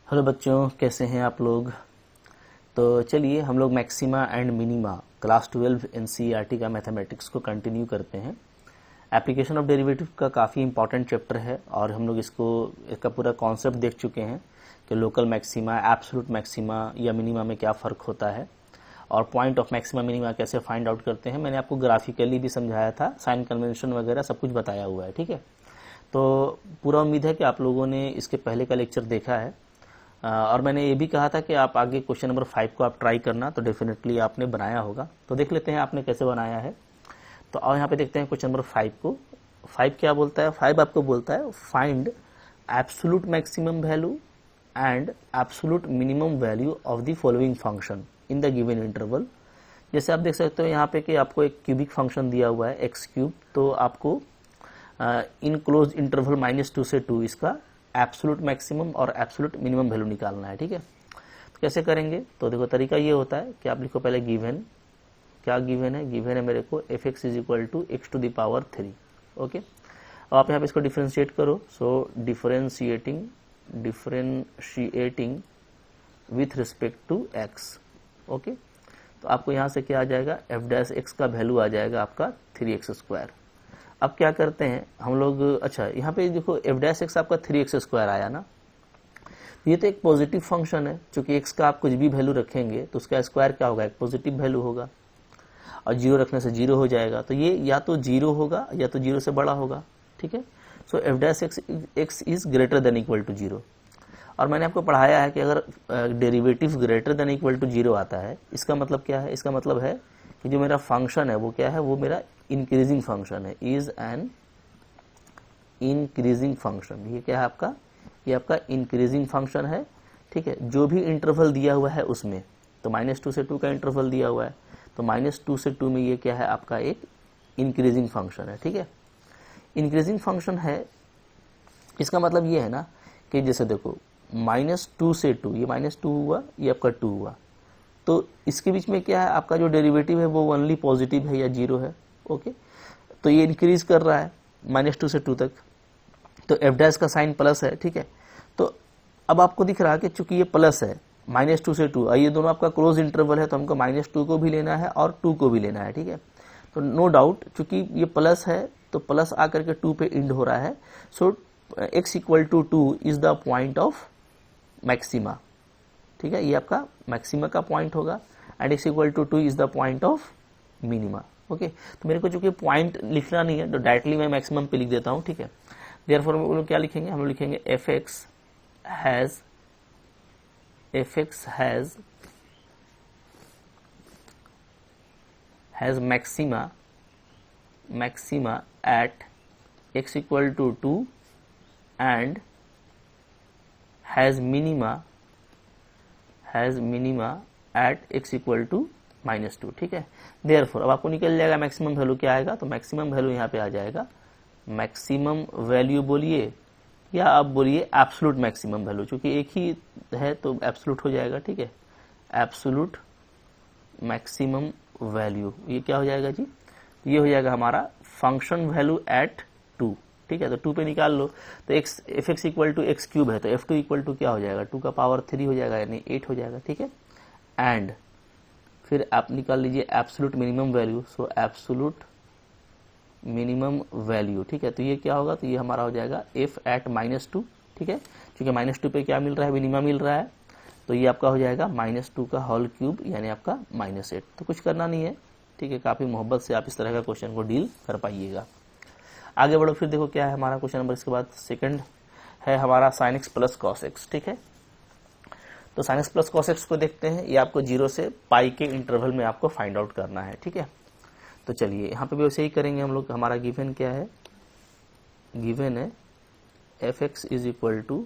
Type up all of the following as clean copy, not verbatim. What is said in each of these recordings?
Hello बच्चों, कैसे हैं आप लोग। तो चलिए हम लोग maxima and minima class 12 NCERT का मैथमेटिक्स को कंटिन्यू करते हैं। एप्लीकेशन ऑफ डेरिवेटिव का काफ़ी इंपॉर्टेंट चैप्टर है और हम लोग इसका पूरा कॉन्सेप्ट देख चुके हैं कि लोकल मैक्सिमा, एब्सोल्यूट मैक्सिमा या मिनिमा में क्या फ़र्क होता है और पॉइंट ऑफ मैक्सिमा मिनिमा कैसे फाइंड आउट करते हैं। मैंने आपको ग्राफिकली भी समझाया था, साइन कन्वेंशन वगैरह सब कुछ बताया हुआ है, ठीक है। तो पूरा उम्मीद है कि आप लोगों ने इसके पहले का लेक्चर देखा है और मैंने ये भी कहा था कि आप आगे क्वेश्चन नंबर 5 को आप ट्राई करना, तो डेफिनेटली आपने बनाया होगा। तो देख लेते हैं आपने कैसे बनाया है। तो और यहाँ पे देखते हैं क्वेश्चन नंबर 5 को। 5 क्या बोलता है? 5 आपको बोलता है find absolute maximum value and absolute minimum value of the following function in the given interval. जैसे आप देख सकते हो यहाँ पे कि आपको एक क्यूबिक फंक्शन दिया हुआ है एक्स क्यूब, तो आपको इन क्लोज इंटरवल -2 से 2 इसका एब्सोल्यूट मैक्सिमम और एब्सोल्यूट मिनिमम वैल्यू निकालना है, ठीक है। तो कैसे करेंगे? तो देखो तरीका ये होता है कि आप लिखो पहले गिवन। क्या गिवन है? गिवन है मेरे को f(x = x⁻3). ओके, अब आप यहाँ पे इसको डिफरेंशिएट करो। So differentiating with respect to x। Okay, तो आपको यहाँ से क्या आ जाएगा? f' का वैल्यू आ जाएगा आपका 3x²। अब क्या करते हैं हम लोग, अच्छा यहाँ पे देखो f' आपका 3x² आया ना। ये तो एक पॉजिटिव फंक्शन है, चूंकि x का आप कुछ भी वैल्यू रखेंगे तो उसका स्क्वायर क्या होगा? एक पॉजिटिव वैल्यू होगा और 0 रखने से 0 हो जाएगा। तो ये या तो 0 होगा या तो 0 से बड़ा होगा, ठीक है। So f' is greater than equal to 0। और मैंने आपको पढ़ाया है कि अगर derivative greater than equal to 0 आता है, इसका मतलब क्या है? इसका मतलब है कि जो मेरा फंक्शन है वो क्या है? वो मेरा इंक्रीजिंग फंक्शन है, इज एन इंक्रीजिंग फंक्शन। ये क्या है आपका? ये आपका इंक्रीजिंग फंक्शन है, ठीक है। जो भी इंटरवल दिया हुआ है उसमें, तो -2 से 2 का इंटरवल दिया हुआ है, तो -2 से 2 में ये क्या है? आपका एक इंक्रीजिंग फंक्शन है, ठीक है। इंक्रीजिंग फंक्शन है, इसका मतलब ये है ना कि जैसे देखो -2 से 2, ये -2 हुआ, ये आपका 2 हुआ, तो इसके बीच में क्या है? आपका जो डेरिवेटिव है वो ओनली पॉजिटिव है या 0 है। ओके, तो ये इंक्रीज कर रहा है -2 से 2 तक, तो f' का साइन प्लस है, ठीक है। तो अब आपको दिख रहा है कि चूंकि ये प्लस है, -2 से 2, ये दोनों आपका क्लोज इंटरवल है, तो हमको -2 को भी लेना है और 2 को भी लेना है, ठीक है। तो नो डाउट चूंकि ये प्लस है तो प्लस आकर के 2 पे इंड हो रहा है। So x = 2 is the point of maxima, ठीक है। ये आपका मैक्सिमा का पॉइंट होगा and x = 2 is the point of minima. Okay, तो मेरे को चूंकि पॉइंट लिखना नहीं है तो डायरेक्टली मैं मैक्सिमम पे लिख देता हूं, ठीक है। देयरफॉर हम लोग क्या लिखेंगे? हम लोग लिखेंगे f(x) has maxima at x = 2 and has minima at x = -2, ठीक है। देयरफॉर अब आपको निकल जाएगा मैक्सिमम वैल्यू क्या आएगा। तो मैक्सिमम वैल्यू यहाँ पे आ जाएगा, मैक्सिमम वैल्यू बोलिए या आप बोलिए एब्सोल्यूट मैक्सिमम वैल्यू, क्योंकि एक ही है तो एब्सोल्यूट हो जाएगा, ठीक है। एब्सोल्यूट मैक्सिमम वैल्यू ये क्या हो जाएगा जी? ये हो जाएगा हमारा फंक्शन वैल्यू एट 2, ठीक है। तो 2 पे निकाल लो, तो f(x) = x³ है, तो f2 = क्या हो जाएगा? 2 का पावर 3 हो जाएगा, यानी 8 हो जाएगा, ठीक है। एंड फिर आप निकाल लीजिए एब्सोल्यूट मिनिमम वैल्यू। सो एब्सोल्यूट मिनिमम वैल्यू, ठीक है। तो ये क्या होगा? तो ये हमारा हो जाएगा f at -2, ठीक है। क्योंकि -2 पे क्या मिल रहा है? मिनिमा मिल रहा है, तो ये आपका हो जाएगा -2 का होल क्यूब यानी आपका -8। तो कुछ करना नहीं है, ठीक है। काफी मोहब्बत से आप इस तरह का क्वेश्चन को डील कर पाइएगा। आगे बढ़ो, फिर देखो क्या है हमारा क्वेश्चन नंबर। इसके बाद सेकंड है हमारा sin x + cos x, ठीक है। तो sin x + cos x को देखते हैं। ये आपको 0 से पाई के इंटरवल में आपको फाइंड आउट करना है, ठीक है। तो चलिए यहाँ पे भी वैसे ही करेंगे हम लोग। हमारा गिवन क्या है? गिवन है f(x) =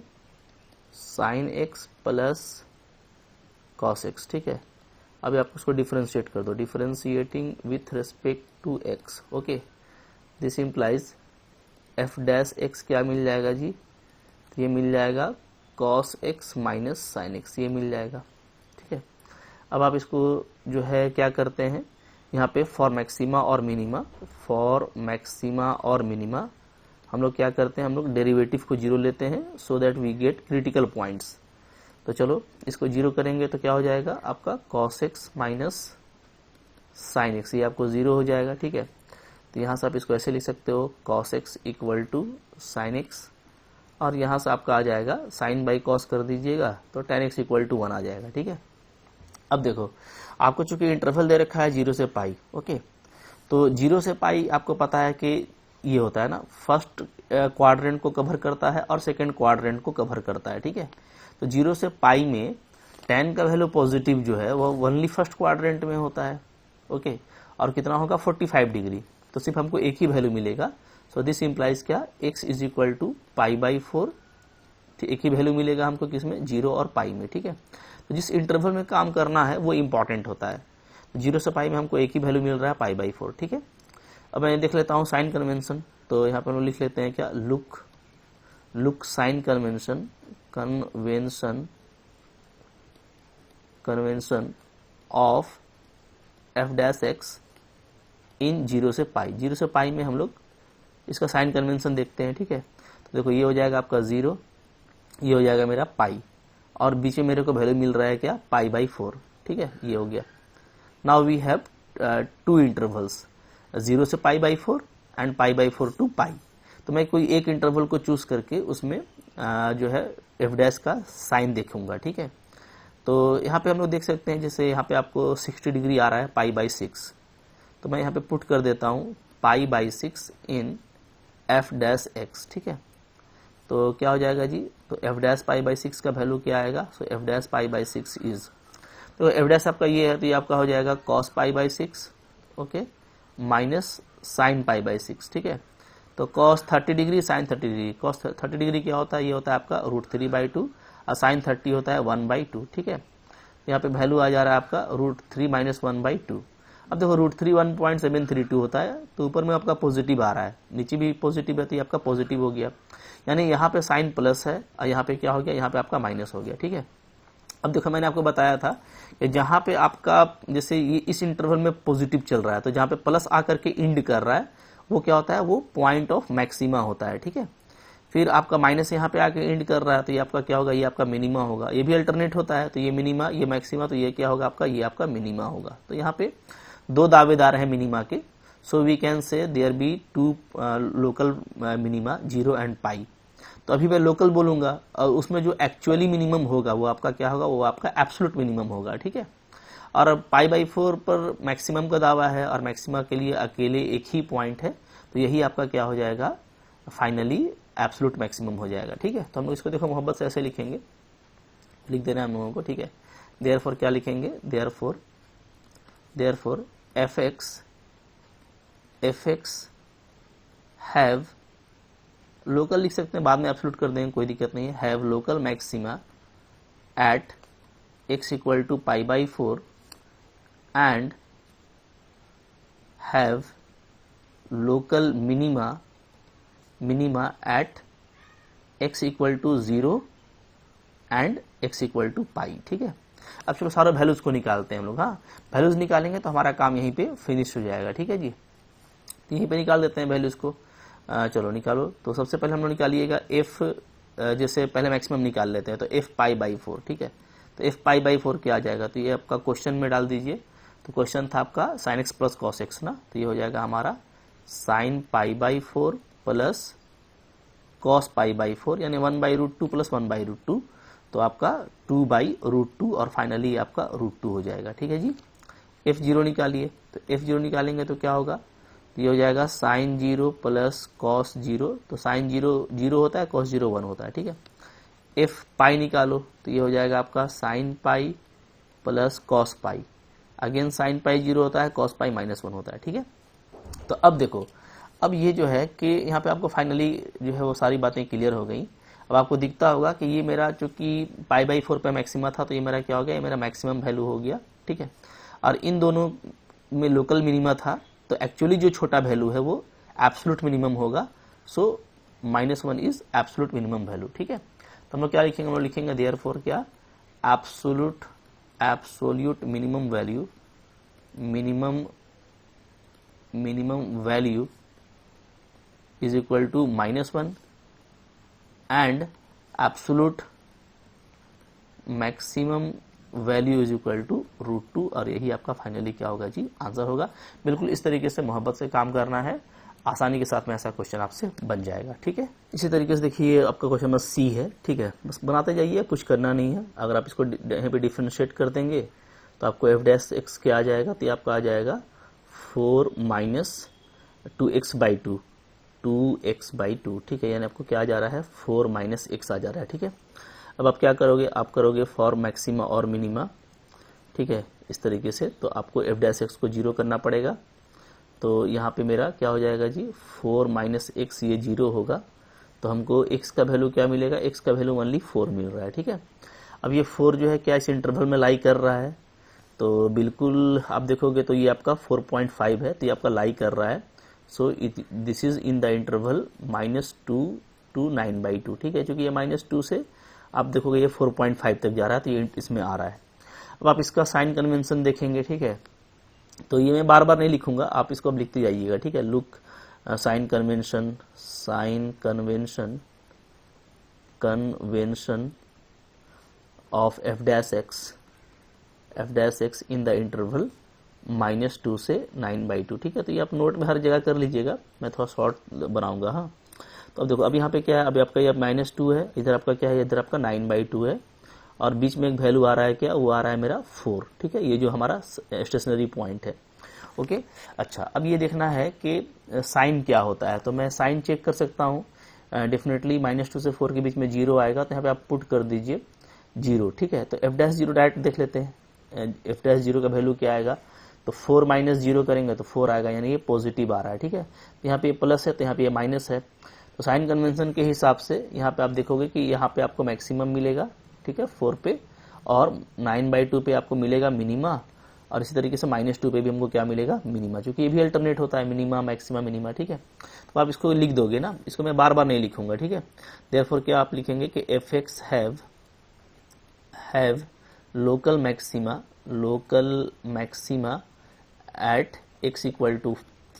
sin x + cos x, ठीक है। अभी आप उसको डिफरेंशिएट कर दो, differentiating with respect to x। Okay, this implies f' क्या मिल जाएगा जी? तो ये मिल जाएगा cos x - sin x, ये मिल जाएगा, ठीक है। अब आप इसको जो है क्या करते हैं, यहाँ पे फॉर मैक्सिमा और मिनिमा हम लोग क्या करते हैं? हम लोग डेरिवेटिव को 0 लेते हैं, so that we get critical points. तो चलो इसको 0 करेंगे तो क्या हो जाएगा आपका cos x minus sine x, ये आपको 0 हो जाएगा। ठीक है, तो यहाँ से आप इसको ऐसे लिख सकते हो cos x equal to sine x, और यहाँ से आपका आ जाएगा साइन बाई कॉस कर दीजिएगा तो tan x इक्वल टू 1 आ जाएगा। ठीक है, अब देखो आपको चूंकि इंटरवल दे रखा है 0 से पाई, ओके, तो 0 से पाई आपको पता है कि ये होता है ना, फर्स्ट क्वाड्रेंट को कवर करता है और सेकंड क्वाड्रेंट को कवर करता है। ठीक है, तो 0 से पाई में tan का वैल्यू पॉजिटिव जो है वो ओनली फर्स्ट क्वाड्रेंट में होता है। ओके, और कितना होगा 45 डिग्री, तो सिर्फ हमको एक ही वैल्यू मिलेगा। सो दिस इंप्लाइज क्या, x is equal to pi by 4, एक ही वैल्यू मिलेगा हमको किसमें, 0 और पाई में। ठीक है, तो जिस इंटरवल में काम करना है वो इंपॉर्टेंट होता है। 0 से पाई में हमको एक ही वैल्यू मिल रहा है पाई बाई 4। ठीक है, अब मैं देख लेता हूँ साइन कन्वेंशन, तो यहाँ पर हम लिख लेते हैं क्या, look sign convention of f dash x in 0 से पाई। 0 से पाई में हम लोग इसका साइन कन्वेंशन देखते हैं। ठीक है, तो देखो ये हो जाएगा आपका 0, ये हो जाएगा मेरा पाई, और बीच में मेरे को वैल्यू मिल रहा है क्या, पाई बाई 4। ठीक है, ये हो गया। नाउ वी हैव 2 इंटरवल्स, 0 से pi by 4 and pi by 4 two pi. तो मैं कोई एक इंटरवल को चूज करके उसमें जो है एफ डैश का साइन देखूंगा। ठीक है, तो यहाँ पे हम लोग देख सकते हैं, जैसे यहाँ पे आपको 60 डिग्री आ रहा है पाई बाई 6, तो मैं यहाँ पे पुट कर देता हूँ पाई by 6 in F dash x. ठीक है, तो क्या हो जाएगा जी, तो एफ डैश पाई बाई 6 का वैल्यू क्या आएगा, so f dash pi by 6 is, तो एफ डैश आपका ये है, तो ये आपका हो जाएगा cos pi by 6, okay, minus sine pi by 6। ठीक है, तो cos 30 degree sine 30 degree, cos 30 degree क्या होता है, ये होता है आपका √3/2, और साइन 30 होता है 1/2। ठीक है, यहाँ पे वैल्यू आ जा रहा है आपका √3 माइनस 1/2। अब देखो √3 1.732 होता है, तो ऊपर में आपका पॉजिटिव आ रहा है, नीचे भी पॉजिटिव है, तो ये आपका पॉजिटिव हो गया, यानी यहाँ पे साइन प्लस है और यहाँ पे क्या हो गया, यहाँ पे आपका माइनस हो गया। ठीक है, अब देखो मैंने आपको बताया था कि जहाँ पे आपका जैसे ये इस इंटरवल में पॉजिटिव चल रहा है, तो जहाँ पे प्लस आकर के इंड कर रहा है वो क्या होता है, वो पॉइंट ऑफ मैक्सिमा होता है। ठीक है, फिर आपका माइनस यहाँ पे आके इंड कर रहा है, तो ये आपका क्या होगा, ये आपका मिनिमा होगा, ये भी अल्टरनेट होता है, तो ये मिनिमा ये मैक्सिमा, तो ये क्या होगा आपका, ये आपका मिनिमा होगा। तो यहाँ पे 2 दावेदार हैं मिनिमा के, so we can say there be 2 local minima 0 and pi. तो अभी मैं लोकल बोलूंगा और उसमें जो एक्चुअली मिनिमम होगा वो आपका क्या होगा, वो आपका एब्सोल्यूट मिनिमम होगा। ठीक है, और पाई बाई 4 पर मैक्सिमम का दावा है और मैक्सिमा के लिए अकेले एक ही पॉइंट है, तो यही आपका क्या हो जाएगा, फाइनली एब्सोल्यूट मैक्सिमम हो जाएगा। ठीक है, तो हम लोग इसको देखो मोहब्बत से ऐसे लिखेंगे, लिख देना है हम लोगों को। ठीक है, देयरफॉर क्या लिखेंगे, therefore F x have, local लिख सकते हैं, बाद में एब्सोल्यूट कर देंगे, कोई दिक्कत नहीं है, have local maxima at x equal to pi by 4 and have local minima at x equal to 0 and x equal to pi. ठीक है, अब चलो सारे वैल्यूज को निकालते हैं हम लोग। हाँ, वैल्यूज निकालेंगे तो हमारा काम यहीं पे फिनिश हो जाएगा। ठीक है जी, तो यहीं पे निकाल देते हैं वैल्यूज को। चलो निकालो, तो सबसे पहले हम लोग निकालिएगा एफ, जैसे पहले मैक्सिमम निकाल लेते हैं, तो एफ पाई बाई 4। ठीक है, तो एफ पाई बाई 4 क्या आ जाएगा, तो ये आपका क्वेश्चन में डाल दीजिए। तो क्वेश्चन था आपका sine x plus cos x ना, तो ये हो जाएगा हमारा sign pi by 4 plus cos pi by 4, यानी 1/√2 प्लस 1/√2, तो आपका 2/√2 और फाइनली आपका √2 हो जाएगा। ठीक है जी, f0 निकालिए, तो f0 निकालेंगे तो क्या होगा, तो ये हो जाएगा साइन 0 प्लस कॉस 0, तो साइन 0 0 होता है, कॉस 0 1 होता है। ठीक है, एफ पाई निकालो, तो ये हो जाएगा आपका sine pi plus cos pi, again sine pi 0 होता है, कॉस पाई -1 होता है। ठीक है, तो अब देखो, अब ये जो है कि यहाँ पे आपको फाइनली जो है वो सारी बातें क्लियर हो गई। अब आपको दिखता होगा कि ये मेरा चूंकि पाई बाई 4 पे मैक्सिमा था, तो ये मेरा क्या हो गया, ये मेरा मैक्सिमम वैल्यू हो गया। ठीक है, और इन दोनों में लोकल मिनिमा था, तो एक्चुअली जो छोटा वैल्यू है वो एब्सोल्यूट मिनिमम होगा, सो -1 इज एब्सोल्यूट मिनिमम वैल्यू। ठीक है, तो हम लोग क्या लिखेंगे, हम लोग लिखेंगे देयरफॉर क्या, absolute minimum value is equal to -1 and absolute maximum value is equal to √2 और यही आपका फाइनली क्या होगा जी, आंसर होगा। बिल्कुल इस तरीके से मोहब्बत से काम करना है, आसानी के साथ में ऐसा क्वेश्चन आपसे बन जाएगा। ठीक है, इसी तरीके से देखिए आपका क्वेश्चन नंबर सी है। ठीक है, बस बनाते जाइए, कुछ करना नहीं है। अगर आप इसको यहाँ पे डिफरेंशिएट कर देंगे तो आपको f' क्या आ जाएगा, तो आपका आ जाएगा 4 - 2x/2, 2x/2। ठीक है, यानी आपको क्या आ जा रहा है, 4 - x आ जा रहा है। ठीक है, अब आप क्या करोगे, आप करोगे फॉर मैक्सिमा और मिनिमा। ठीक है, इस तरीके से तो आपको f' को 0 करना पड़ेगा। तो यहाँ पे मेरा क्या हो जाएगा जी, 4 - x, ये 0 होगा। तो हमको x का वैल्यू क्या मिलेगा, x का वैल्यू ओनली 4 मिल रहा है। ठीक है, अब ये 4 जो है क्या इस इंटरवल में लाई कर रहा है, तो बिल्कुल आप देखोगे तो ये आपका 4.5 है, तो ये आपका लाई कर रहा है। So this is in the interval -2 to 9/2। ठीक है, क्योंकि ये -2 से आप देखोगे ये 4.5 तक जा रहा है, तो ये इसमें आ रहा है। अब आप इसका साइन कन्वेंशन देखेंगे। ठीक है, तो ये मैं बार बार नहीं लिखूंगा, आप इसको अब लिखते जाइएगा। ठीक है, look sign convention, convention of f' in the interval -2 से 9/2। ठीक है, तो ये आप नोट में हर जगह कर लीजिएगा, मैं थोड़ा शॉर्ट बनाऊंगा। हाँ, तो अब देखो, अब यहाँ पे क्या है, अभी आपका ये -2 है, इधर आपका क्या है, इधर आपका 9/2 है, और बीच में एक वैल्यू आ रहा है, क्या वो आ रहा है मेरा 4। ठीक है, ये जो हमारा स्टेशनरी पॉइंट है। ओके, अच्छा, अब ये देखना है कि साइन क्या होता है, तो मैं साइन चेक कर सकता हूँ। डेफिनेटली -2 से 4 के बीच में 0 आएगा, तो यहाँ पे आप पुट कर दीजिए 0। ठीक है, तो f' डायरेक्ट देख लेते हैं, f' का वैल्यू क्या आएगा, तो 4 - 0 करेंगे तो 4 आएगा, यानी ये पॉजिटिव आ रहा है। ठीक है, तो यहाँ पे ये प्लस है, तो यहाँ पे ये माइनस है। तो साइन कन्वेंशन के हिसाब से यहाँ पे आप देखोगे कि यहाँ पे आपको मैक्सिमम मिलेगा। ठीक है, 4 पे, और 9/2 पे आपको मिलेगा मिनिमा, और इसी तरीके से -2 पे भी हमको क्या मिलेगा, मिनिमा, क्योंकि ये भी अल्टरनेट होता है, मिनिमा मैक्सिमा मिनिमा। ठीक है, तो आप इसको लिख दोगे ना, इसको मैं बार बार नहीं लिखूंगा। ठीक है, देयरफॉर क्या आप लिखेंगे कि f(x) have local maxima at x =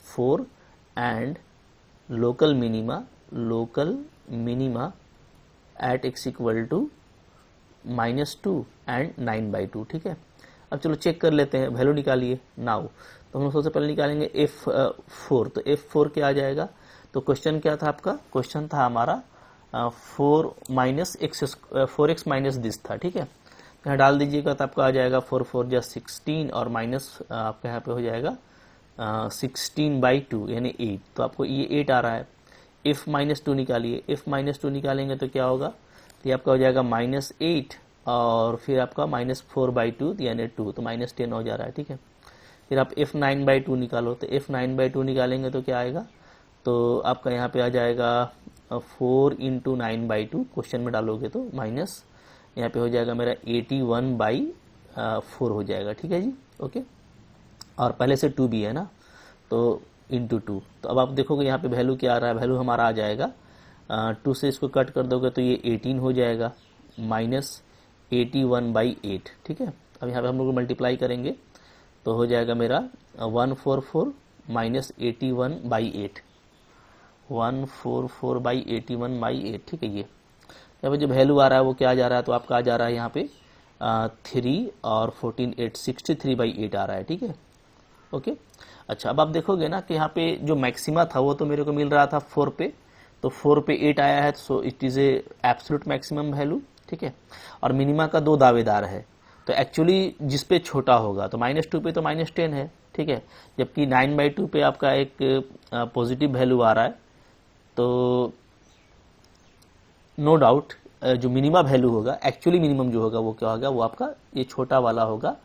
4 and local minima at x = -2 and 9/2। ठीक है, अब चलो चेक कर लेते हैं, वैल्यू निकालिए नाउ। तो हम सबसे पहले निकालेंगे f4, तो f4 क्या आ जाएगा, तो क्वेश्चन क्या था आपका, क्वेश्चन था हमारा 4x माइनस दिस था। ठीक है, यहाँ डाल दीजिएगा तो आपका आ जाएगा 4 4 जा 16, और माइनस आपका यहाँ पे हो जाएगा 16/2 यानी 8, तो आपको ये 8 आ रहा है। if -2 निकालिए, if -2 निकालेंगे तो क्या होगा, तो ये आपका हो जाएगा -8, और फिर आपका -4/2 यानी 2, तो -10 हो जा रहा है। ठीक है, फिर आप f 9/2 निकालो, तो f 9/2 निकालेंगे तो क्या आएगा, तो आपका यहाँ पे आ जाएगा 4 × 9/2, क्वेश्चन में डालोगे तो माइनस यहाँ पे हो जाएगा मेरा 81/4 हो जाएगा। ठीक है जी, ओके, और पहले से 2 भी है ना, तो × 2, तो अब आप देखोगे यहाँ पे वैल्यू क्या आ रहा है, वैल्यू हमारा आ जाएगा 2 से इसको कट कर दोगे तो ये 18 हो जाएगा, -81/8। ठीक है, अब यहाँ पे हम लोग मल्टीप्लाई करेंगे तो हो जाएगा मेरा 144 - 81/8, 144/81/8। ठीक है, ये यहाँ पे जो वैल्यू आ रहा है वो क्या जा रहा है, तो आपका आ जा रहा है यहाँ पे 3 और 14 8 63/8 आ रहा है। ठीक है, ओके, अच्छा, अब आप देखोगे ना कि यहाँ पे जो मैक्सिमा था वो तो मेरे को मिल रहा था 4 पे, तो 4 पे 8 आया है, so it is a absolute maximum value. ठीक है, और मिनिमा का 2 दावेदार है, तो एक्चुअली जिस पे छोटा होगा, तो -2 पे तो -10 है। ठीक है, जबकि 9/2 पे आपका एक पॉजिटिव वैल्यू आ रहा है, तो नो डाउट जो मिनिमा वैल्यू होगा, एक्चुअली मिनिमम जो होगा वो क्या होगा, वो आपका ये छोटा वाला होगा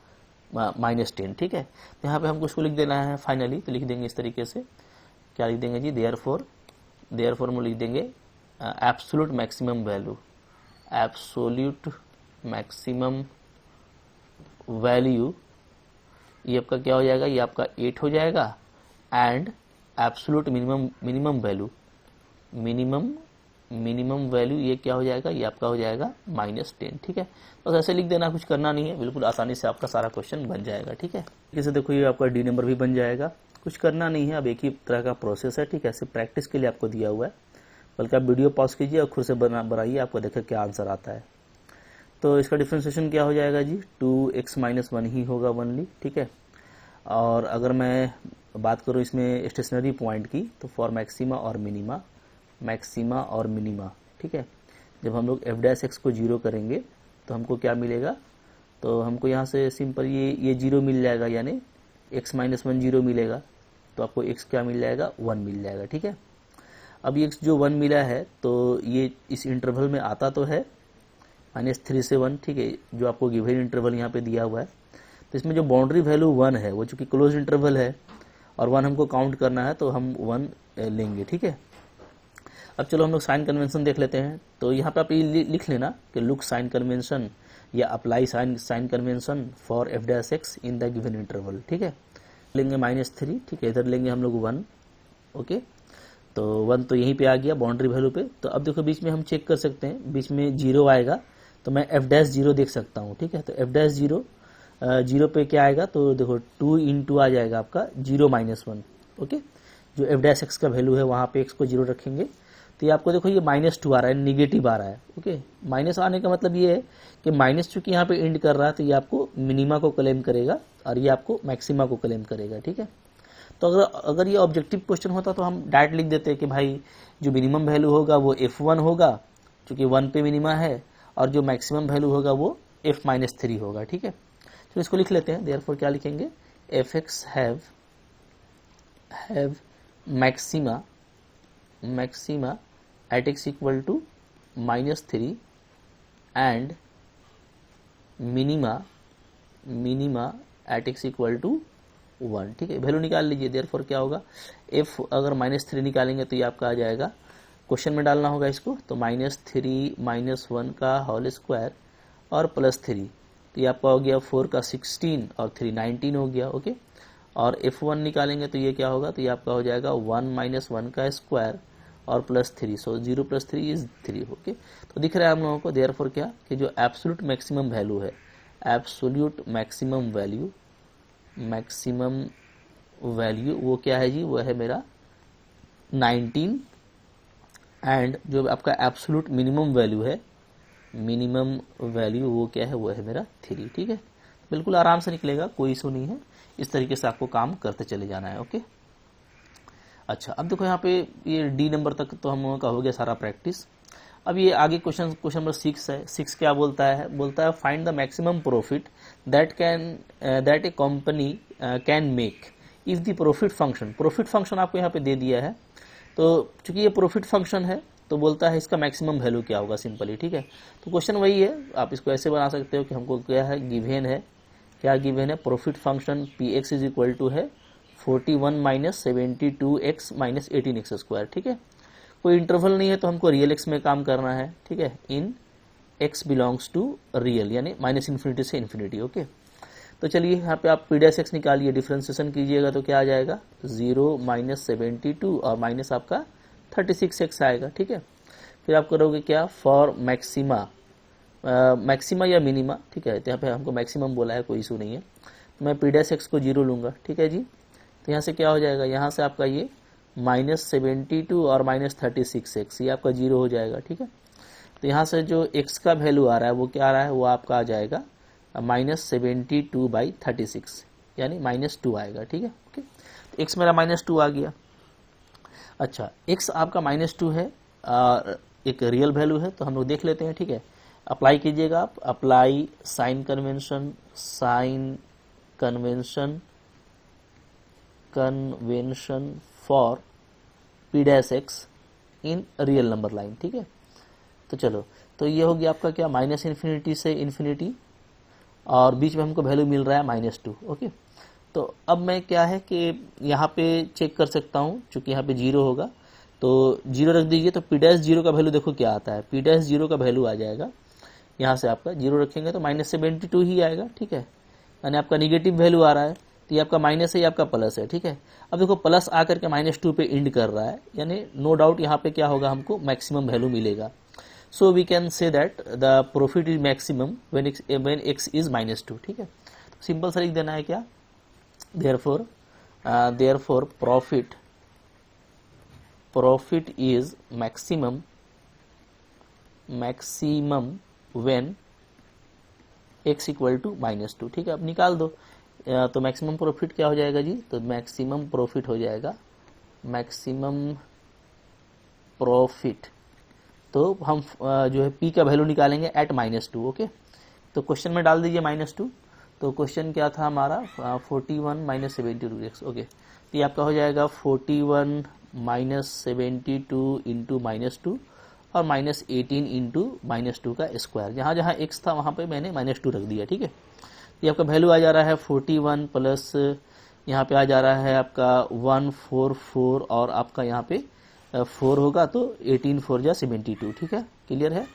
-10। ठीक है, तो यहाँ पे हमको उसको लिख देना है फाइनली, तो लिख देंगे इस तरीके से, क्या लिख देंगे जी, देयरफॉर हम लिख देंगे absolute maximum value, absolute maximum value, ये आपका क्या हो जाएगा, ये आपका 8 हो जाएगा, एंड एब्सोल्यूट मिनिमम वैल्यू ये क्या हो जाएगा, ये आपका हो जाएगा -10। ठीक है, बस ऐसे लिख देना, कुछ करना नहीं है, बिल्कुल आसानी से आपका सारा क्वेश्चन बन जाएगा। ठीक है, जैसे देखो ये आपका डी नंबर भी बन जाएगा, कुछ करना नहीं है, अब एक ही तरह का प्रोसेस है। ठीक है, सिर्फ प्रैक्टिस के लिए आपको दिया हुआ है, बल्कि आप वीडियो पॉज कीजिए और खुद से बनाइए, आपको देखिए क्या आंसर आता है। तो इसका डिफ्रेंसिएशन क्या हो जाएगा जी, 2x माइनस 1 ही होगा ओनली, ठीक है। और अगर मैं बात करूँ इसमें स्टेशनरी पॉइंट की, तो फॉर मैक्सिमा और मिनिमा, मैक्सिमा और मिनिमा, ठीक है, जब हम लोग एफ डैश एक्स को जीरो करेंगे तो हमको क्या मिलेगा, तो हमको यहाँ से सिंपल ये जीरो मिल जाएगा, यानी x माइनस 1 जीरो मिलेगा, तो आपको x क्या मिल जाएगा, 1 मिल जाएगा, ठीक है। अब ये जो 1 मिला है तो ये इस इंटरवल में आता तो है -3 से 1, ठीक है, जो आपको गिवन इंटरवल यहाँ पे दिया हुआ है। तो इसमें जो बाउंड्री वैल्यू 1 है, वो चूंकि क्लोज इंटरवल है और 1 हमको काउंट करना है, तो हम 1 लेंगे, ठीक है। अब चलो हम लोग साइन कन्वेंशन देख लेते हैं। तो यहाँ पे आप ये लिख लेना कि लुक साइन कन्वेंशन या apply sine convention for f dash x in the given interval, ठीक है। लेंगे -3, ठीक है, इधर लेंगे हम लोग 1, ओके। तो 1 तो यहीं पे आ गया बाउंड्री वैल्यू पे। तो अब देखो बीच में हम चेक कर सकते हैं, बीच में 0 आएगा तो मैं एफ डैश 0 देख सकता हूँ, ठीक है। तो एफ डैश 0 पे क्या आएगा, तो देखो 2 इंटू आ जाएगा आपका 0 माइनस 1, ओके। जो एफ डैश एक्स का वैल्यू है वहां पे एक्स को 0 रखेंगे, तो ये आपको देखो ये -2 आ रहा है, निगेटिव आ रहा है, ओके। माइनस आने का मतलब ये है कि माइनस चूंकि यहाँ पे एंड कर रहा है, तो ये आपको मिनिमा को क्लेम करेगा और ये आपको मैक्सिमा को क्लेम करेगा, ठीक है। तो अगर ये ऑब्जेक्टिव क्वेश्चन होता तो हम डायरेक्ट लिख देते कि भाई जो मिनिमम वैल्यू होगा वो f1 होगा, क्योंकि 1 पे मिनिमा है, और जो मैक्सिमम वैल्यू होगा वो f-3 होगा, ठीक है। तो इसको लिख लेते हैं। देयरफॉर क्या लिखेंगे, fx have maxima at x equal to -3 and minima at x equal to 1, ठीक है। वैल्यू निकाल लीजिए। देयरफॉर क्या होगा, f अगर -3 निकालेंगे तो ये आपका आ जाएगा, क्वेश्चन में डालना होगा इसको, तो -3 - 1 का होल स्क्वायर और +3, तो ये आपका हो गया 4 का 16 और 3 19 हो गया, ओके। और f1 निकालेंगे तो ये क्या होगा, तो ये आपका हो जाएगा 1 - 1 का स्क्वायर और +3, सो 0 + 3 इज 3, ओके। तो दिख रहा है हम लोगों को देयरफॉर क्या कि जो एब्सोल्यूट मैक्सिमम वैल्यू है, एब्सोल्यूट मैक्सिमम वैल्यू वो क्या है जी, वो है मेरा 19, एंड जो आपका एब्सोल्यूट मिनिमम वैल्यू है, वो क्या है, वो है मेरा 3, ठीक है। बिल्कुल आराम से निकलेगा, कोई इशू नहीं है। इस तरीके से आपको काम करते चले जाना है, ओके। अच्छा, अब देखो यहाँ पे ये डी नंबर तक तो हम लोगों का हो गया सारा प्रैक्टिस। अब ये आगे क्वेश्चन नंबर 6 है। 6 क्या बोलता है find the maximum profit that A company can make if the profit function आपको यहाँ पे दे दिया है। तो चूंकि ये प्रॉफिट फंक्शन है, तो बोलता है इसका मैक्सिमम वैल्यू क्या होगा, सिंपली, ठीक है। तो क्वेश्चन वही है, आप इसको ऐसे बना सकते हो कि हमको क्या है, गिवन है profit function px is equal to है 41 - 72x - 18x², ठीक है। कोई इंटरवल नहीं है तो हमको रियल एक्स में काम करना है, ठीक है, इन x बिलोंग्स टू रियल, यानी -∞ से ∞, ओके। तो चलिए यहाँ पे आप p डैश एक्स निकालिए, डिफ्रेंसिएशन कीजिएगा तो क्या आ जाएगा, 0 - 72 और माइनस आपका 36x आएगा, ठीक है। फिर आप करोगे क्या, फॉर मैक्सिमा या मिनिमा, ठीक है। तो यहाँ पे हमको मैक्सिमम बोला है, कोई इशू नहीं है। तो मैं p डैश एक्स को 0 लूंगा, ठीक है जी। तो यहाँ से क्या हो जाएगा, यहाँ से आपका ये -72 और -36x, ये आपका 0 हो जाएगा, ठीक है। तो यहाँ से जो x का वैल्यू आ रहा है वो क्या आ रहा है, वो आपका आ जाएगा -72/36, यानी -2 आएगा, ठीक है, ओके। तो x मेरा -2 आ गया। अच्छा, x आपका -2 है, एक रियल वैल्यू है, तो हम लोग देख लेते हैं, ठीक है। अप्लाई कीजिएगा आप, apply sine convention for p dash x in real number line, ठीक है। तो चलो, तो ये हो गया आपका क्या, -∞ से ∞, और बीच में हमको वैल्यू मिल रहा है -2, ओके। तो अब मैं क्या है कि यहाँ पे चेक कर सकता हूँ, चूंकि यहाँ पे 0 होगा तो 0 रख दीजिए। तो p डैश 0 का वैल्यू देखो क्या आता है, p डैश 0 का वैल्यू आ जाएगा, यहाँ से आपका 0 रखेंगे तो -72 ही आएगा, ठीक है। यानी आपका निगेटिव वैल्यू आ रहा है, तो ये आपका माइनस है, ये आपका प्लस है, ठीक है। अब देखो प्लस आकर के -2 पे एंड कर रहा है, यानी नो डाउट यहाँ पे क्या होगा, हमको मैक्सिमम वैल्यू मिलेगा। So we can say that the profit is maximum when x is -2, ठीक है। तो सिंपल सा लिख देना है क्या, therefore profit is maximum when x equal to -2, ठीक है। अब निकाल दो, तो मैक्सिमम प्रॉफिट क्या हो जाएगा जी, तो मैक्सिमम प्रॉफिट हो जाएगा, मैक्सिमम प्रॉफिट, तो हम जो है p का वैल्यू निकालेंगे एट -2, ओके। तो क्वेश्चन में डाल दीजिए -2, तो क्वेश्चन क्या था हमारा 41 - 72x, ओके। तो ये आपका हो जाएगा 41 - 72 इंटू -2 और -18 इंटू -2 का स्क्वायर, जहाँ जहाँ x था वहाँ पे मैंने -2 रख दिया, ठीक है। ये आपका वैल्यू आ जा रहा है 41 प्लस यहाँ पे आ जा रहा है आपका 144 और आपका यहाँ पे 4 होगा, तो 18 4 जा 72, ठीक है, क्लियर है।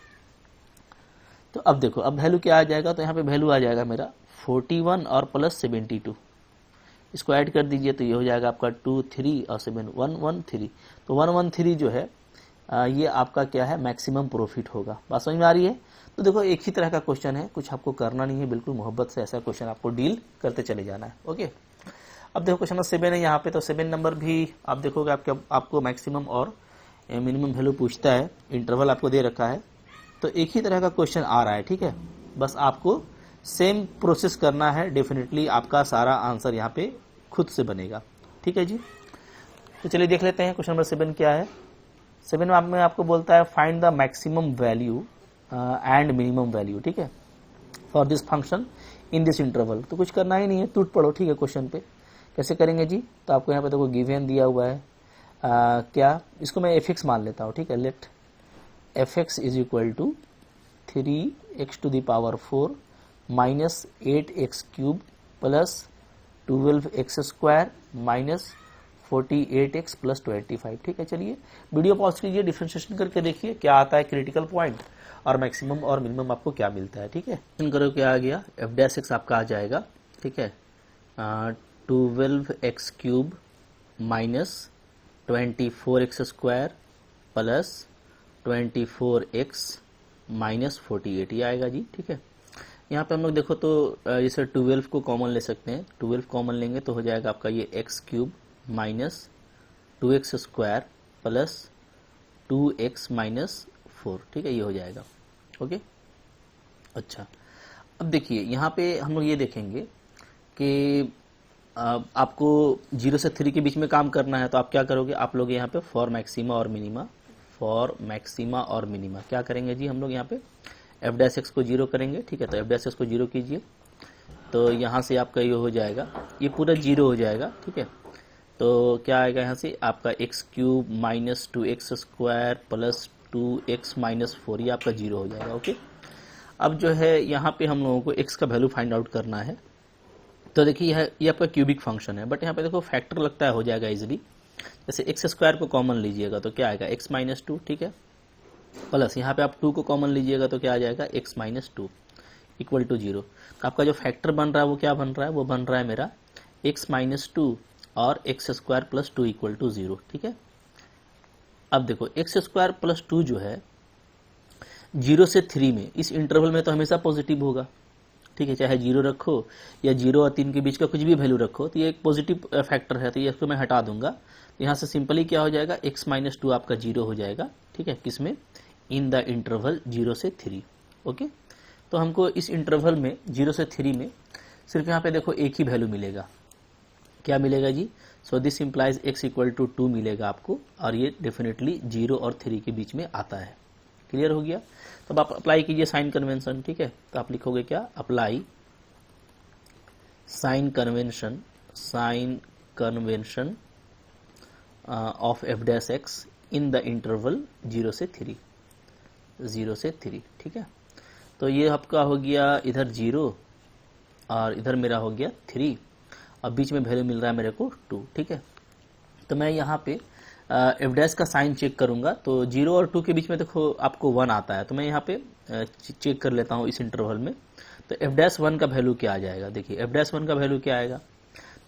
तो अब देखो, अब वैल्यू क्या आ जाएगा, तो यहाँ पे वैल्यू आ जाएगा मेरा 41 और प्लस 72, इसको ऐड कर दीजिए तो ये हो जाएगा आपका 2 3 और 7 113। तो 113 जो है ये आपका क्या है, मैक्सिमम प्रॉफिट होगा। बात समझ में आ रही है। तो देखो एक ही तरह का क्वेश्चन है, कुछ आपको करना नहीं है, बिल्कुल मोहब्बत से ऐसा क्वेश्चन आपको डील करते चले जाना है, ओके। अब देखो क्वेश्चन नंबर 7 है यहाँ पे, तो 7 नंबर भी आप देखोगे आपको मैक्सिमम और मिनिमम वैल्यू पूछता है, इंटरवल आपको दे रखा है, तो एक ही तरह का क्वेश्चन आ रहा है, ठीक है। बस आपको सेम प्रोसेस करना है, डेफिनेटली आपका सारा आंसर यहाँ पे खुद से बनेगा, ठीक है जी। तो चलिए देख लेते हैं क्वेश्चन नंबर 7 क्या है। 7 में आपको बोलता है find the maximum value and minimum value, ठीक है, for this function in this interval. तो कुछ करना ही नहीं है, टूट पड़ो, ठीक है। क्वेश्चन पे कैसे करेंगे जी, तो आपको यहाँ पे देखो गिवन दिया हुआ है, क्या, इसको मैं fx मान लेता हूँ, ठीक है। Let fx is equal to 3x to the power 4 minus 8x cube plus 12x square minus 48x plus 25, ठीक है। चलिए वीडियो पॉज कीजिए, डिफरेंशिएशन करके देखिए क्या आता है क्रिटिकल पॉइंट और मैक्सिमम और मिनिमम आपको क्या मिलता है, ठीक है। करो क्या आ गया, f' आपका आ जाएगा, ठीक है, 12x cube minus 24x square plus 24x minus 48 ये आएगा जी, ठीक है। यहाँ पे हम लोग देखो तो जैसे 12 को कॉमन ले सकते हैं, 12 कॉमन लेंगे तो हो जाएगा आपका ये x cube minus 2x square plus 2x minus 4, ठीक है, ये हो जाएगा, ओके। अच्छा, अब देखिए यहाँ पे हम लोग ये देखेंगे कि आपको 0 से 3 के बीच में काम करना है, तो आप क्या करोगे, आप लोग यहाँ पे फॉर मैक्सिमा और मिनिमा, फॉर मैक्सिमा और मिनिमा क्या करेंगे जी, हम लोग यहाँ पे f' को 0 करेंगे, ठीक है। तो f' को 0 कीजिए, तो यहाँ से आपका ये हो जाएगा, ये पूरा 0 हो जाएगा, ठीक है। तो क्या आएगा यहाँ से आपका x cube minus 2x square plus 2x minus 4, ये आपका 0 हो जाएगा, ओके। अब जो है यहाँ पे हम लोगों को x का वैल्यू फाइंड आउट करना है, तो देखिए ये आपका क्यूबिक फंक्शन है, बट यहाँ पे देखो फैक्टर लगता है, हो जाएगा इजीली। जैसे x स्क्वायर को कॉमन लीजिएगा तो क्या आएगा, x माइनस 2, ठीक है, प्लस यहाँ पे आप 2 को कॉमन लीजिएगा तो क्या आ जाएगा, x माइनस 2 इक्वल टू 0। तो आपका जो फैक्टर बन रहा है वो क्या बन रहा है, वो बन रहा है मेरा x माइनस 2 और x square plus 2 equal to 0, ठीक है। अब देखो x स्क्वायर प्लस 2 जो है 0 से 3 में, इस इंटरवल में तो हमेशा पॉजिटिव होगा, ठीक है, चाहे 0 रखो या 0 और 3 के बीच का कुछ भी वैल्यू रखो, तो ये एक पॉजिटिव फैक्टर है, तो ये इसको मैं हटा दूंगा। तो यहाँ से सिंपली क्या हो जाएगा, x माइनस 2 आपका 0 हो जाएगा, ठीक है, किसमें, इन द इंटरवल 0 से 3, ओके। तो हमको इस इंटरवल में 0 से 3 में सिर्फ यहाँ पे देखो एक ही वैल्यू मिलेगा, क्या मिलेगा जी, so this implies x equal to 2 मिलेगा आपको, और ये डेफिनेटली 0 और 3 के बीच में आता है। क्लियर हो गया। तो आप अप्लाई कीजिए साइन कन्वेंशन, ठीक है। तो आप लिखोगे क्या, apply sine convention, sine convention of f' in the interval 0 से 3, 0 से 3, ठीक है। तो ये आपका हो गया इधर 0 और इधर मेरा हो गया 3, और बीच में वैल्यू मिल रहा है मेरे को 2, ठीक है। तो मैं यहाँ पे f' का साइन चेक करूंगा, तो 0 और 2 के बीच में देखो आपको 1 आता है, तो मैं यहाँ पे चेक कर लेता हूँ इस इंटरवल में। तो f'1 का वैल्यू क्या आ जाएगा, देखिए f'1 का वैल्यू क्या आएगा,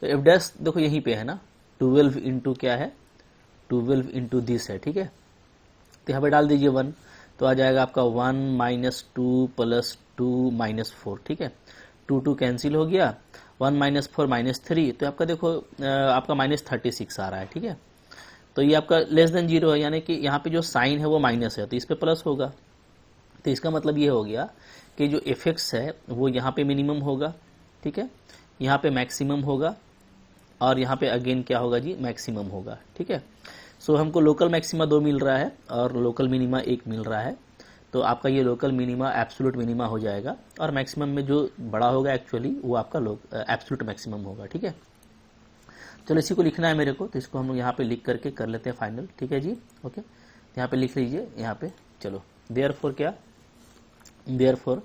तो f' देखो यहीं पे है ना, 12 इंटू क्या है, 12 इंटू दिस है, ठीक है। तो यहाँ पे डाल दीजिए 1, तो आ जाएगा आपका 1 माइनस 2 प्लस 2 माइनस 4, ठीक है। 2 कैंसिल हो गया, 1 माइनस 4 माइनस 3, तो आपका देखो आपका माइनस 36 आ रहा है, ठीक है। तो ये आपका लेस देन 0 है, यानी कि यहाँ पे जो साइन है वो माइनस है, तो इस पे प्लस होगा, तो इसका मतलब ये हो गया कि जो fx है वो यहाँ पे मिनिमम होगा, ठीक है, यहाँ पे मैक्सिमम होगा और यहाँ पे अगेन क्या होगा जी, मैक्सिमम होगा, ठीक है। सो हमको लोकल मैक्सिमा 2 मिल रहा है और लोकल मिनिमा 1 मिल रहा है, तो आपका ये लोकल मिनिमा एब्सोल्यूट मिनिमा हो जाएगा और मैक्सिमम में जो बड़ा होगा एक्चुअली वो आपका एब्सोल्यूट मैक्सिमम होगा, ठीक है। चलो इसी को लिखना है मेरे को, तो इसको हम लोग यहाँ पे लिख करके कर लेते हैं फाइनल, ठीक है जी, ओके। यहाँ पे लिख लीजिए यहाँ पे, चलो देयरफॉर क्या, therefore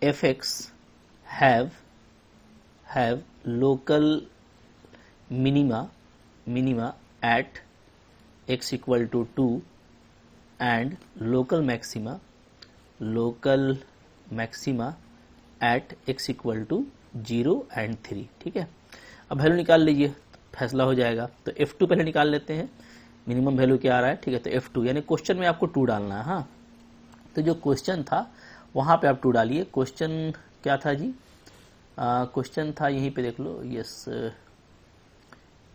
fx have local minima at x equal to 2 and local maxima at x equal to 0 and 3, ठीक है। अब वैल्यू निकाल लीजिए, फैसला हो जाएगा। तो f2 पहले निकाल लेते हैं, मिनिमम वैल्यू क्या आ रहा है, ठीक है। तो f2 यानी क्वेश्चन में आपको 2 डालना है, हाँ। तो जो क्वेश्चन था वहां पे आप 2 डालिए। क्वेश्चन क्या था जी, क्वेश्चन था यहीं पे देख लो, यस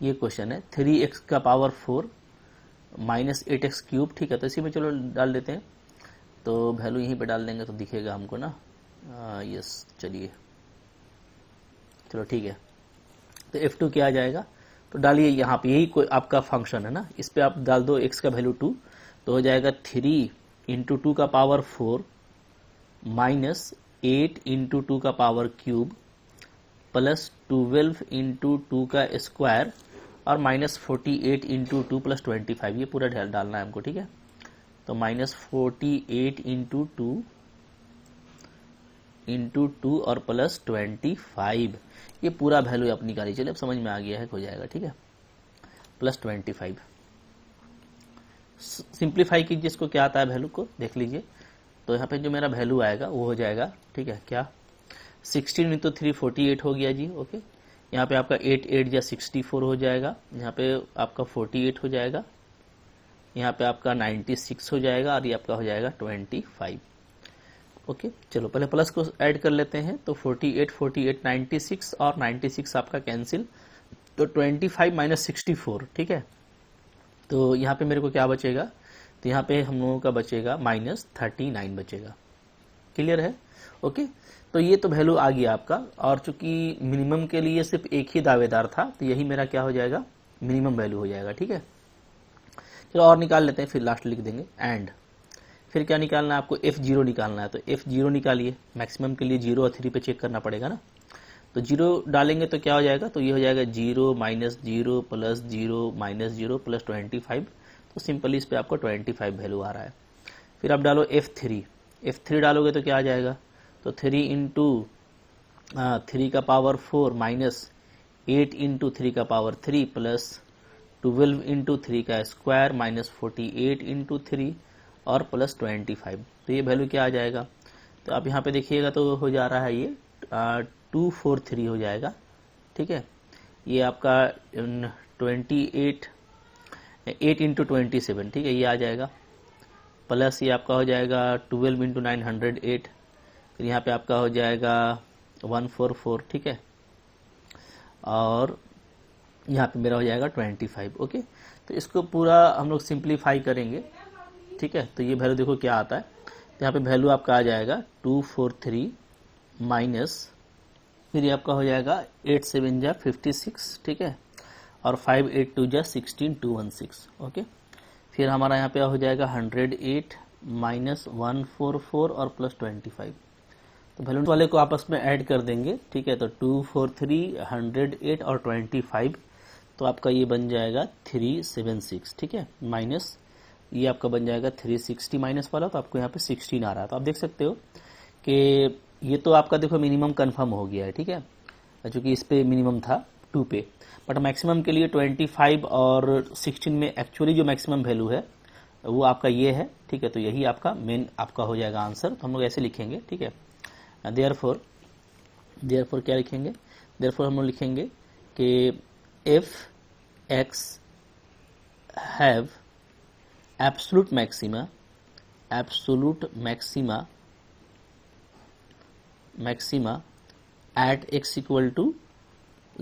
ये क्वेश्चन है 3x का पावर 4 माइनस 8x क्यूब, ठीक है। तो इसी में चलो डाल देते हैं, तो वैल्यू यहीं पे डाल देंगे तो दिखेगा हमको ना, यस चलिए चलो ठीक है। तो f2 क्या आ जाएगा, तो डालिए यहाँ पे, यही कोई आपका फंक्शन है ना, इस पे आप डाल दो x का वैल्यू 2, तो हो जाएगा 3 इंटू 2 का पावर 4 माइनस 8 इंटू 2 का पावर क्यूब प्लस 12 इंटू 2 का स्क्वायर और माइनस 48 इंटू 2 प्लस 25, ये पूरा डालना है हमको, ठीक है। तो माइनस 48 इंटू 2 और प्लस 25, ये पूरा वैल्यू आप निकालिए। चलिए अब समझ में आ गया है, हो जाएगा, ठीक है, प्लस 25। सिंप्लीफाई कीजिए इसको, क्या आता है वैल्यू को देख लीजिए। तो यहाँ पे जो मेरा वैल्यू आएगा वो हो जाएगा, ठीक है, क्या 16 इंटू 3 48 हो गया जी, ओके। यहाँ पे आपका 8 8 या 64 हो जाएगा, यहाँ पे आपका 48 हो जाएगा, यहाँ पे आपका 96 हो जाएगा और ये आपका हो जाएगा 25, ओके। चलो पहले प्लस को ऐड कर लेते हैं, तो 48 48 96 और 96 आपका कैंसिल, तो 25 माइनस 64, ठीक है। तो यहाँ पे मेरे को क्या बचेगा, तो यहाँ पे हम लोगों का बचेगा माइनस 39 बचेगा, क्लियर है, ओके। तो ये तो वैल्यू आ गया आपका, और चूंकि मिनिमम के लिए सिर्फ एक ही दावेदार था तो यही मेरा क्या हो जाएगा, मिनिमम वैल्यू हो जाएगा, ठीक है। चलो और निकाल लेते हैं, फिर लास्ट लिख देंगे एंड, फिर क्या निकालना है आपको, f0 निकालना है। तो f0 निकालिए, मैक्सिमम के लिए 0 और 3 पे चेक करना पड़ेगा ना, तो 0 डालेंगे तो क्या हो जाएगा, तो ये हो जाएगा 0 माइनस 0 प्लस 0 माइनस 0 प्लस 25, तो सिंपली इस पे आपको 25 वैल्यू आ रहा है। फिर आप डालो f3 डालोगे तो क्या आ जाएगा, तो 3 इंटू 3 का पावर 4 माइनस 8 इंटू 3 का पावर 3 प्लस 12 इंटू 3 का स्क्वायर माइनस 48 इंटू 3 और प्लस 25, तो ये वैल्यू क्या आ जाएगा, तो आप यहाँ पे देखिएगा तो हो जा रहा है ये 243 हो जाएगा, ठीक है। ये आपका 8 इंटू 27, ठीक है, ये आ जाएगा, प्लस ये आपका हो जाएगा 12 इंटू 908, फिर यहाँ पे आपका हो जाएगा 144, ठीक है, और यहाँ पे मेरा हो जाएगा 25, ओके। तो इसको पूरा हम लोग सिंप्लीफाई करेंगे, ठीक है। तो ये वैल्यू देखो क्या आता है, तो यहाँ पे वैल्यू आपका आ जाएगा 243 माइनस, फिर ये आपका हो जाएगा 8 7 जा 56, ठीक है, और 5 8 2 जा 16 216, ओके। फिर हमारा यहाँ पे हो जाएगा 108 माइनस 144 और प्लस 25, तो वैल्यू वाले को आपस में ऐड कर देंगे, ठीक है। तो 243 108 और 25, तो आपका ये बन जाएगा 376, ठीक है, माइनस ये आपका बन जाएगा 360 माइनस वाला, तो आपको यहाँ पे 16 आ रहा है। तो आप देख सकते हो कि ये तो आपका देखो मिनिमम कंफर्म हो गया है, ठीक है, चूंकि इस पे मिनिमम था 2 पे, बट मैक्सिमम के लिए 25 और 16 में एक्चुअली जो मैक्सिमम वैल्यू है वो आपका ये है, ठीक है। तो यही आपका मेन आपका हो जाएगा आंसर, तो हम लोग ऐसे लिखेंगे, ठीक है। देयरफॉर क्या लिखेंगे, देयरफॉर हम लोग लिखेंगे कि if x have absolute maxima at x equal to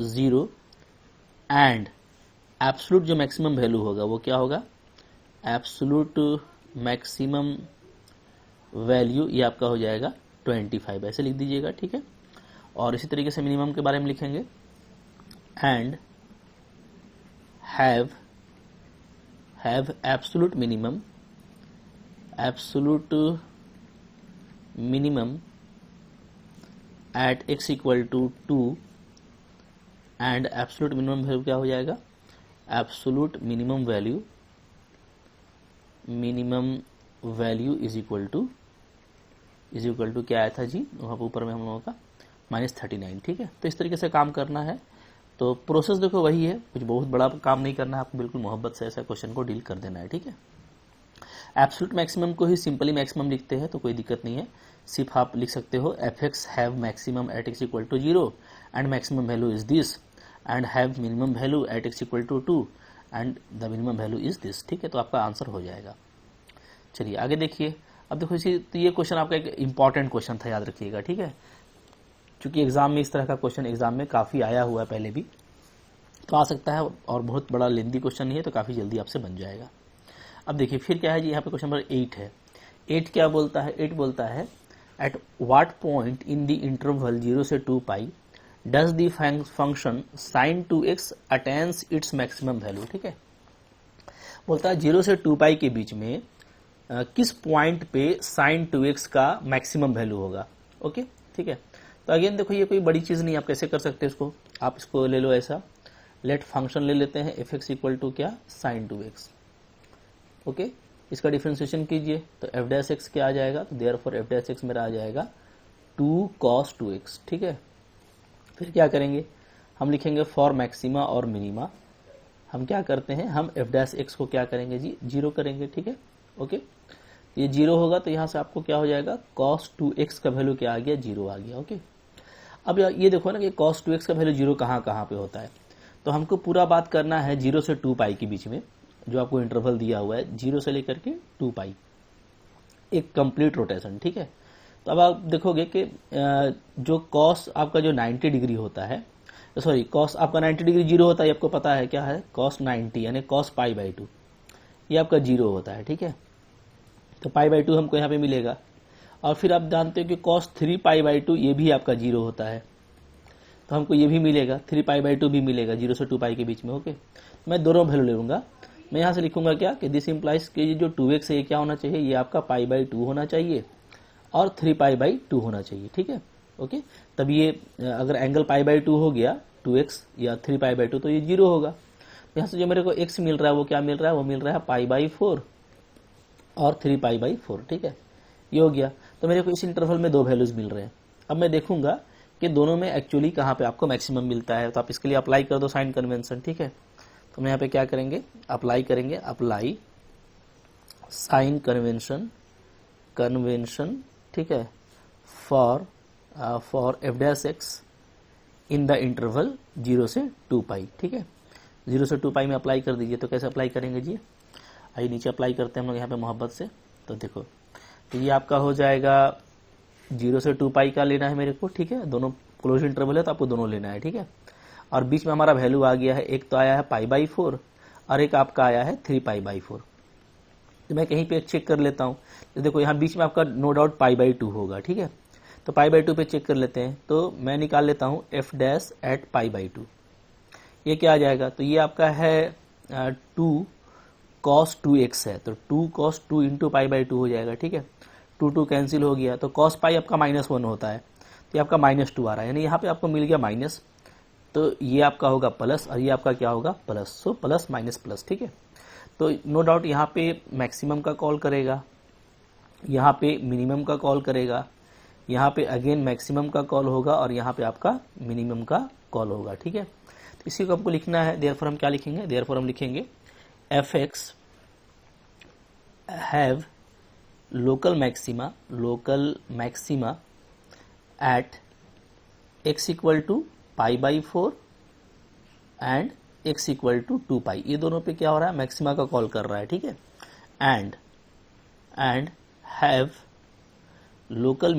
0 and absolute जो मैक्सिमम वैल्यू होगा वो क्या होगा, एब्सोल्यूट मैक्सिमम वैल्यू ये आपका हो जाएगा 25, ऐसे लिख दीजिएगा, ठीक है। और इसी तरीके से मिनिमम के बारे में लिखेंगे, and have absolute minimum at x equal to 2 and absolute minimum value क्या हो जाएगा, absolute minimum value is equal to क्या आया था जी वहाँ पर ऊपर में हम लोगों का -39, ठीक है। तो इस तरीके से काम करना है। तो प्रोसेस देखो वही है, कुछ बहुत बड़ा काम नहीं करना है आपको, बिल्कुल मोहब्बत से ऐसा क्वेश्चन को डील कर देना है, ठीक है। एब्सोल्यूट मैक्सिमम को ही सिंपली मैक्सिमम लिखते हैं तो कोई दिक्कत नहीं है, सिर्फ आप लिख सकते हो fx have maximum at x equal to 0 and maximum value is this and have minimum value at x equal to 2 and the minimum value is this, ठीक है। तो आपका आंसर हो जाएगा। चलिए आगे देखिए। अब देखो इसी तो ये क्वेश्चन आपका एक इंपॉर्टेंट क्वेश्चन था, याद रखिएगा, ठीक है। क्योंकि एग्जाम में इस तरह का क्वेश्चन एग्जाम में काफी आया हुआ है पहले भी, तो आ सकता है, और बहुत बड़ा लेंथी क्वेश्चन नहीं है तो काफी जल्दी आपसे बन जाएगा। अब देखिए फिर क्या है जी, यहाँ पे क्वेश्चन नंबर 8 है। 8 क्या बोलता है, 8 बोलता है at what point in the interval 0 से 2 pi does the function sin 2x attains its maximum value, ठीक है। बोलता है 0 से 2 पाई के बीच में किस पॉइंट पे sin 2x का मैक्सिमम वैल्यू होगा, ओके, ठीक है। तो अगेन देखो ये कोई बड़ी चीज नहीं, आप कैसे कर सकते हैं इसको, आप इसको ले लो ऐसा, लेट फंक्शन ले लेते हैं fx इक्वल टू क्या, sin 2x, ओके। इसका डिफरेंशिएशन कीजिए तो f डैश x क्या आ जाएगा, तो देयरफॉर f डैश x मेरा आ जाएगा 2 cos 2x, ठीक है। फिर क्या करेंगे, हम लिखेंगे फॉर मैक्सिमा और मिनिमा, हम क्या करते हैं, हम f डैश x को क्या करेंगे जी, 0 करेंगे, ठीक है, ओके। ये 0 होगा तो यहां से आपको क्या हो जाएगा, cos 2x का वैल्यू क्या आ गया, 0 आ गया, ओके। अब ये देखो ना कि cos 2x का वैल्यू 0 कहां कहां पे होता है, तो हमको पूरा बात करना है 0 से 2 पाई के बीच में, जो आपको इंटरवल दिया हुआ है 0 से लेकर के 2 पाई, एक कंप्लीट रोटेशन, ठीक है। तो अब आप देखोगे कि जो cos आपका जो 90 डिग्री होता है, सॉरी cos आपका 90 डिग्री 0 होता है, आपको पता है क्या है, cos 90 यानी cos π/2 ये आपका 0 होता है, ठीक है। तो π/2 हमको यहाँ पे मिलेगा, और फिर आप जानते हो कि cos 3 π/2 ये भी आपका 0 होता है, तो हमको ये भी मिलेगा, 3 π/2 भी मिलेगा 0 से 2 पाई के बीच में, ओके। मैं दोनों वैल्यू ले लूंगा, मैं यहाँ से लिखूंगा क्या कि दिस इंप्लाइज कि ये जो 2x है ये क्या होना चाहिए, ये आपका π/2 होना चाहिए और 3 π/2 होना चाहिए, ठीक है, ओके। तब ये अगर एंगल π/2 हो गया 2x या 3 π/2 तो ये 0 होगा। यहाँ से जो मेरे को x मिल रहा है वो क्या मिल रहा है, वो मिल रहा है π/4 और 3 π/4, ठीक है, ये हो गया। तो मेरे को इस इंटरवल में दो वैल्यूज मिल रहे हैं। अब मैं देखूंगा कि दोनों में एक्चुअली कहाँ पे आपको मैक्सिमम मिलता है, तो आप इसके लिए अप्लाई कर दो साइन कन्वेंशन, ठीक है। तो हम यहाँ पे क्या करेंगे, अप्लाई करेंगे, अप्लाई साइन कन्वेंशन, ठीक है, for f dash x in the interval 0 से 2 पाई, ठीक है। 0 से 2 पाई में अप्लाई कर दीजिए। तो कैसे अप्लाई करेंगे जी, आइए नीचे अप्लाई करते हैं हम लोग यहाँ पे मोहब्बत से। तो देखो, तो ये आपका हो जाएगा 0 से 2 पाई का लेना है मेरे को, ठीक है, दोनों क्लोज इंटरवल है तो आपको दोनों लेना है, ठीक है। और बीच में हमारा वैल्यू आ गया है, एक तो आया है π/4 और एक आपका आया है 3 π/4। तो मैं कहीं पे चेक कर लेता हूँ, तो देखो यहाँ बीच में आपका नो डाउट π/2 होगा, ठीक है। तो π/2 पे चेक कर लेते हैं, तो मैं निकाल लेता हूँ f डैश एट π/2, ये क्या आ जाएगा, तो ये आपका है 2 cos 2x है, तो 2 cos 2 इंटू π/2 हो जाएगा, ठीक है। 2 कैंसिल हो गया, तो cos पाई आपका -1 होता है, तो ये आपका -2 आ रहा है, यानी यहाँ पे आपको मिल गया माइनस, तो ये आपका होगा प्लस और ये आपका क्या होगा, plus, so plus minus plus, ठीक है। तो नो डाउट यहाँ पे मैक्सिमम का कॉल करेगा, यहाँ पे मिनिमम का कॉल करेगा, यहाँ पे अगेन मैक्सिमम का कॉल होगा और यहाँ पे आपका मिनिमम का कॉल होगा, ठीक है। तो इसी को हमको लिखना है, देयरफॉर हम क्या लिखेंगे, देयरफॉर हम लिखेंगे fx have local maxima at x equal to π/4 and x equal to 2 pi, ये दोनों पे क्या हो रहा है, मैक्सिमा का कॉल कर रहा है, ठीक है। And have local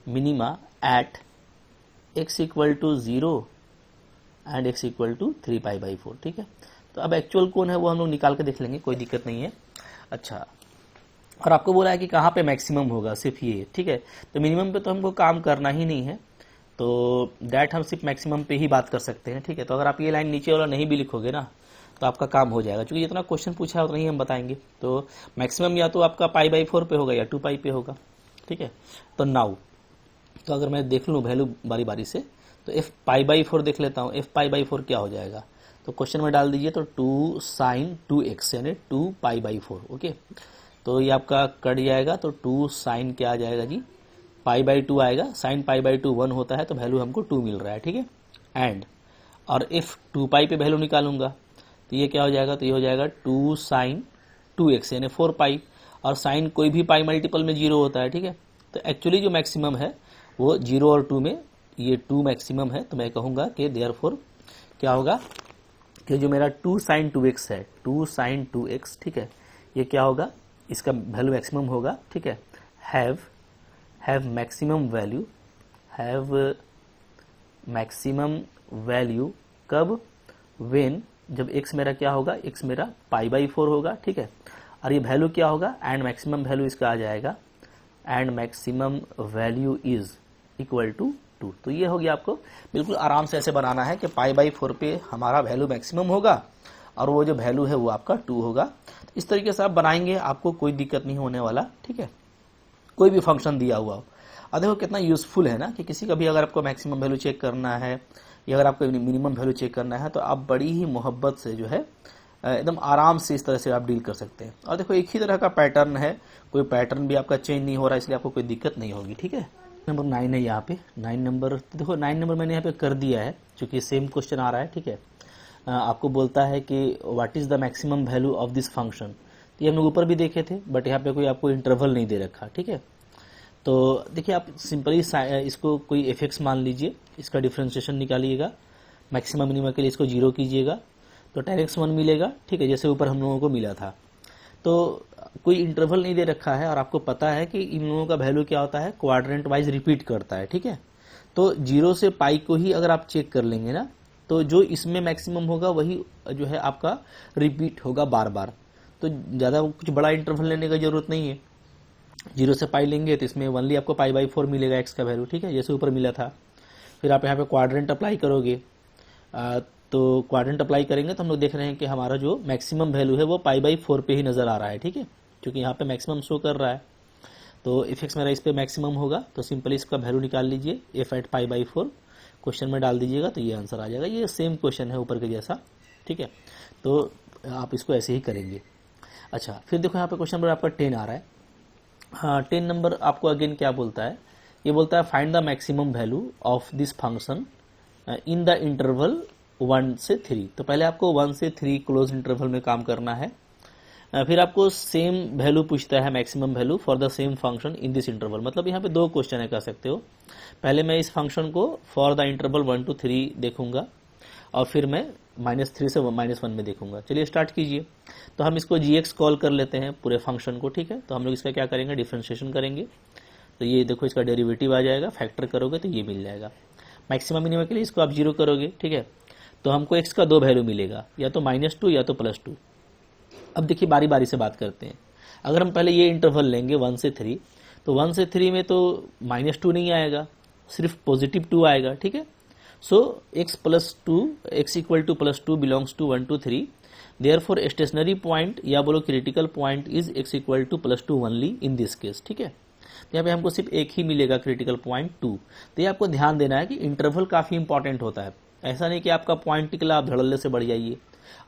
minima at x equal to 0 and x equal to 3 π/4, ठीक है। तो अब एक्चुअल कौन है वो हम लोग निकाल के देख लेंगे, कोई दिक्कत नहीं है। अच्छा, और आपको बोला है कि कहाँ पे मैक्सिमम होगा, सिर्फ ये, ठीक है। तो मिनिमम पे तो हमको काम करना ही नहीं है, तो दैट हम सिर्फ मैक्सिमम पे ही बात कर सकते हैं, ठीक है। तो अगर आप ये लाइन नीचे वाला नहीं भी लिखोगे ना तो आपका काम हो जाएगा, क्योंकि जितना क्वेश्चन पूछा है उतना ही हम बताएंगे। तो मैक्सिमम या तो आपका π/4 पे होगा या 2π पे होगा, ठीक है। तो नाउ, तो अगर मैं देख लूँ वैल्यू बारी बारी से, तो f π/4 देख लेता हूँ। f π/4 क्या हो जाएगा, तो क्वेश्चन में डाल दीजिए, तो 2 sin 2x यानी 2π/4, ओके। तो ये आपका कट जाएगा, तो 2 sin क्या आ जाएगा जी, π/2 आएगा। sin π/2 1 होता है, तो वैल्यू हमको 2 मिल रहा है, ठीक है। एंड और if 2π पे वैल्यू निकालूंगा तो ये क्या हो जाएगा, तो ये हो जाएगा 2 sin 2x यानी 4π, और साइन कोई भी पाई मल्टीपल में 0 होता है, ठीक है। तो एक्चुअली जो मैक्सिमम है वो 0 और 2 में, ये 2 मैक्सिमम है। तो मैं कहूंगा कि देयरफॉर क्या होगा कि जो मेरा 2 sin 2x है, 2 sin 2x, ठीक है, ये क्या होगा, इसका वैल्यू मैक्सिमम होगा, ठीक है। Have maximum value, have maximum value कब, व्हेन, जब x मेरा क्या होगा, x मेरा π/4 होगा, ठीक है। और ये वैल्यू क्या होगा, एंड मैक्सिमम वैल्यू इसका आ जाएगा, and maximum value is equal to 2। तो ये हो गया, आपको बिल्कुल आराम से ऐसे बनाना है कि π/4 पे हमारा वैल्यू मैक्सिमम होगा और वो जो वैल्यू है वो आपका 2 होगा। इस तरीके से आप बनाएंगे, आपको कोई दिक्कत नहीं होने वाला, ठीक है। कोई भी फंक्शन दिया हुआ हो। और देखो कितना यूजफुल है ना, कि किसी का भी अगर आपको मैक्सिमम वैल्यू चेक करना है या अगर आपको मिनिमम वैल्यू चेक करना है, तो आप बड़ी ही मोहब्बत से जो है एकदम आराम से इस तरह से आप डील कर सकते हैं। और देखो एक ही तरह का पैटर्न है, कोई पैटर्न भी आपका चेंज नहीं हो रहा, इसलिए आपको कोई दिक्कत नहीं होगी, ठीक है। नंबर 9 है यहाँ पे, 9 नंबर, तो देखो 9 नंबर मैंने यहाँ पे कर दिया है, क्योंकि सेम क्वेश्चन आ रहा है, ठीक है। आपको बोलता है कि what is the maximum value of this function. तो ये हम लोग ऊपर भी देखे थे, बट यहाँ पे कोई आपको इंटरवल नहीं दे रखा, ठीक है। तो देखिए आप सिंपली इसको कोई f(x) मान लीजिए, इसका डिफ्रेंशिएशन निकालिएगा, मैक्सिमम मिनिमम के लिए इसको 0 कीजिएगा, तो tan x 1 मिलेगा, ठीक है, जैसे ऊपर हम लोगों को मिला था। तो कोई इंटरवल नहीं दे रखा है, और आपको पता है कि इन लोगों का वैल्यू क्या होता है, क्वाड्रेंट वाइज रिपीट करता है, ठीक है। तो 0 से पाई को ही अगर आप चेक कर लेंगे ना, तो जो इसमें मैक्सिमम होगा वही जो है आपका रिपीट होगा बार बार। तो ज़्यादा कुछ बड़ा इंटरवल लेने की जरूरत नहीं है। 0 से पाई लेंगे तो इसमें ओनली आपको π/4 मिलेगा x का वैल्यू, ठीक है, जैसे ऊपर मिला था। फिर आप यहाँ पे क्वाड्रेंट अप्लाई करोगे, तो क्वाड्रेंट अप्लाई करेंगे तो हम लोग देख रहे हैं कि हमारा जो मैक्सिमम वैल्यू है वो π/4 पे ही नजर आ रहा है, ठीक है, क्योंकि यहाँ पे मैक्सिमम शो कर रहा है। तो f(x) मेरा इस पे मैक्सिमम होगा, तो सिंपली इसका वैल्यू निकाल लीजिए, f at π/4 क्वेश्चन में डाल दीजिएगा, तो ये आंसर आ जाएगा। ये सेम क्वेश्चन है ऊपर के जैसा, ठीक है। तो आप इसको ऐसे ही करेंगे। अच्छा, फिर देखो यहाँ पे क्वेश्चन नंबर आपका 10 आ रहा है। हाँ, 10 नंबर आपको अगेन क्या बोलता है, ये बोलता है find the maximum value of this function in the interval 1 से 3। तो पहले आपको 1 से 3 क्लोज इंटरवल में काम करना है। फिर आपको सेम वैल्यू पूछता है, maximum value for the same function in this interval. मतलब यहाँ पे 2 क्वेश्चन है, कह सकते हो। पहले मैं इस फंक्शन को फॉर द इंटरवल 1 to 3 देखूंगा, और फिर मैं -3 से -1 में देखूंगा। चलिए स्टार्ट कीजिए। तो हम इसको gx कॉल कर लेते हैं पूरे फंक्शन को, ठीक है। तो हम लोग इसका क्या करेंगे, डिफरेंशिएशन करेंगे। तो ये देखो इसका डेरिवेटिव आ जाएगा, फैक्टर करोगे तो ये मिल जाएगा। मैक्सिमम मिनिमम के लिए इसको आप 0 करोगे, ठीक है। तो हमको x का 2 वैल्यू मिलेगा, या तो -2 या तो +2। अब देखिए बारी बारी से बात करते हैं। अगर हम पहले ये इंटरवल लेंगे 1 से 3, तो 1 से 3 में तो -2 नहीं आएगा, सिर्फ +2 आएगा, ठीक है। So x equal to +2 belongs to 1 to 3। Therefore stationary point या बोलो critical point is x equal to +2 only in this case, ठीक है। तो यहाँ पे हमको सिर्फ एक ही मिलेगा, क्रिटिकल पॉइंट 2। तो ये आपको ध्यान देना है कि इंटरवल काफी इंपॉर्टेंट होता है। ऐसा नहीं कि आपका पॉइंट टिकला आप धड़ल्ले से बढ़ जाइए।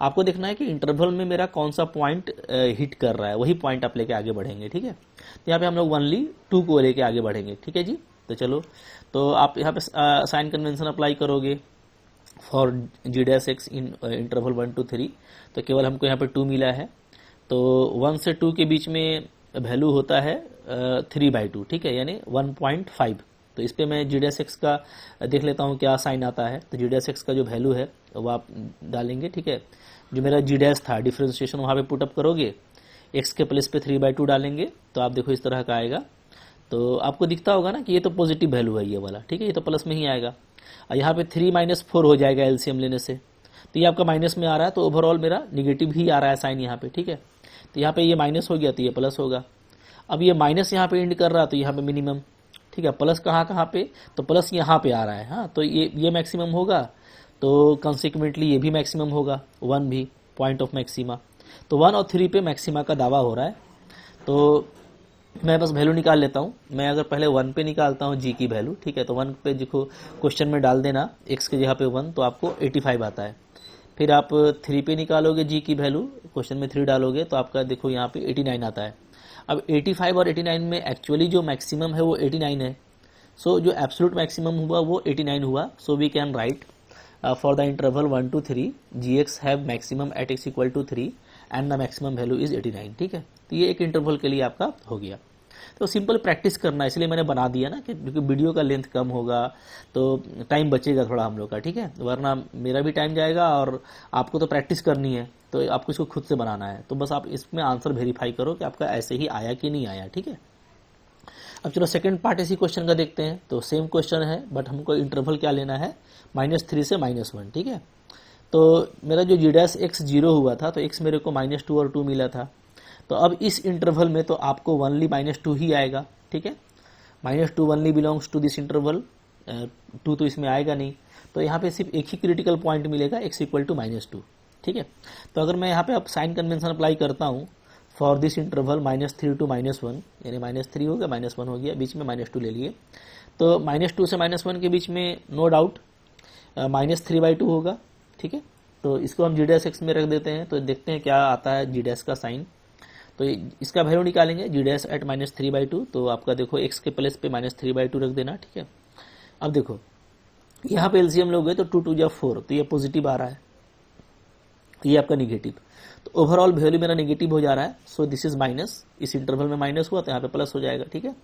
आपको देखना है कि इंटरवल में मेरा कौन सा पॉइंट हिट कर रहा है, वही पॉइंट आप लेके आगे बढ़ेंगे, ठीक है। तो यहाँ पे हम लोग ओनली 2 को लेके आगे बढ़ेंगे, ठीक है जी। तो चलो, तो आप यहाँ पे साइन कन्वेंशन अप्लाई करोगे for g' in interval 1 to 3। तो केवल हमको यहाँ पे 2 मिला है, तो 1 से 2 के बीच में वैल्यू होता है 3/2, ठीक है, यानी 1.5। तो इस पे मैं g' का देख लेता हूँ क्या साइन आता है। तो g' का जो वैल्यू है वो आप डालेंगे, ठीक है। जो मेरा g' था, डिफरेंशिएशन वहाँ पे पुटअप करोगे, x के प्लेस पे 3/2 डालेंगे, तो आप देखो इस तरह का आएगा। तो आपको दिखता होगा ना कि ये तो पॉजिटिव वैल्यू है ये वाला, ठीक है, ये तो प्लस में ही आएगा। और यहाँ पे 3 - 4 हो जाएगा एलसीएम लेने से, तो ये आपका माइनस में आ रहा है, तो ओवरऑल मेरा निगेटिव ही आ रहा है साइन यहाँ पे, ठीक है। तो यहाँ पे ये माइनस हो गया तो ये प्लस होगा। अब ये माइनस यहाँ पे एंड कर रहा है तो यहाँ पे मिनिमम, ठीक है। प्लस कहाँ पे, तो प्लस यहाँ पे आ रहा है, हाँ, तो ये मैक्सिमम होगा, तो कंसिक्वेंटली ये भी मैक्सिमम होगा, 1 भी पॉइंट ऑफ मैक्सिमा। तो 1 और 3 पे मैक्सिमा का दावा हो रहा है। तो मैं बस वैल्यू निकाल लेता हूँ। मैं अगर पहले 1 पे निकालता हूँ जी की वैल्यू, ठीक है, तो 1 पे देखो क्वेश्चन में डाल देना x के जगह पे 1, तो आपको 85 आता है। फिर आप 3 पे निकालोगे जी की वैल्यू, क्वेश्चन में 3 डालोगे तो आपका देखो यहाँ पे 89 आता है। अब 85 और 89 में एक्चुअली जो मैक्सिमम है वो 89 है, सो जो एब्सोल्यूट मैक्सिमम हुआ वो 89 हुआ। So we can write for the interval 1 to 3 gx have maximum at x equal to 3 and the maximum value is 89, ठीक है। तो ये एक इंटरवल के लिए आपका हो गया। तो सिंपल प्रैक्टिस करना है, इसलिए मैंने बना दिया ना कि क्योंकि वीडियो का लेंथ कम होगा तो टाइम बचेगा थोड़ा हम लोग का, ठीक है, वरना मेरा भी टाइम जाएगा और आपको तो प्रैक्टिस करनी है, तो आपको इसको खुद से बनाना है। तो बस आप इसमें आंसर वेरीफाई करो कि आपका ऐसे ही आया कि नहीं आया, ठीक है। अब चलो सेकंड पार्ट इसी क्वेश्चन का देखते हैं। तो सेम क्वेश्चन है बट हमको इंटरवल क्या लेना है, -3 से -1, ठीक है। तो मेरा जो g' 0 हुआ था तो x मेरे को -2 और 2 मिला था। तो अब इस इंटरवल में तो आपको ओनली -2 ही आएगा, ठीक है। -2 only belongs to this interval, 2 तो इसमें आएगा नहीं। तो यहाँ पे सिर्फ एक ही क्रिटिकल पॉइंट मिलेगा x इक्वल टू -2, ठीक है। तो अगर मैं यहाँ पे अब साइन कन्वेंशन अप्लाई करता हूँ फॉर दिस इंटरवल -3 to -1, यानी -3 हो गया, -1 हो गया, बीच में -2 ले लिए, तो -2 से -1 के बीच में नो डाउट -3/2 होगा, ठीक है। तो इसको हम g' में रख देते हैं, तो देखते हैं क्या आता है g' का साइन। तो इसका वैल्यू निकालेंगे g' एट -3/2, तो आपका देखो x के प्लेस पे -3/2 रख देना, ठीक है। अब देखो यहाँ पे एलसीएम लोगे तो 2 2 4, तो ये पॉजिटिव आ रहा है, ये आपका निगेटिव, तो ओवरऑल वैल्यू मेरा निगेटिव हो जा रहा है। सो दिस इज माइनस, इस इंटरवल में माइनस हुआ तो यहाँ पे प्लस हो जाएगा, ठीक है।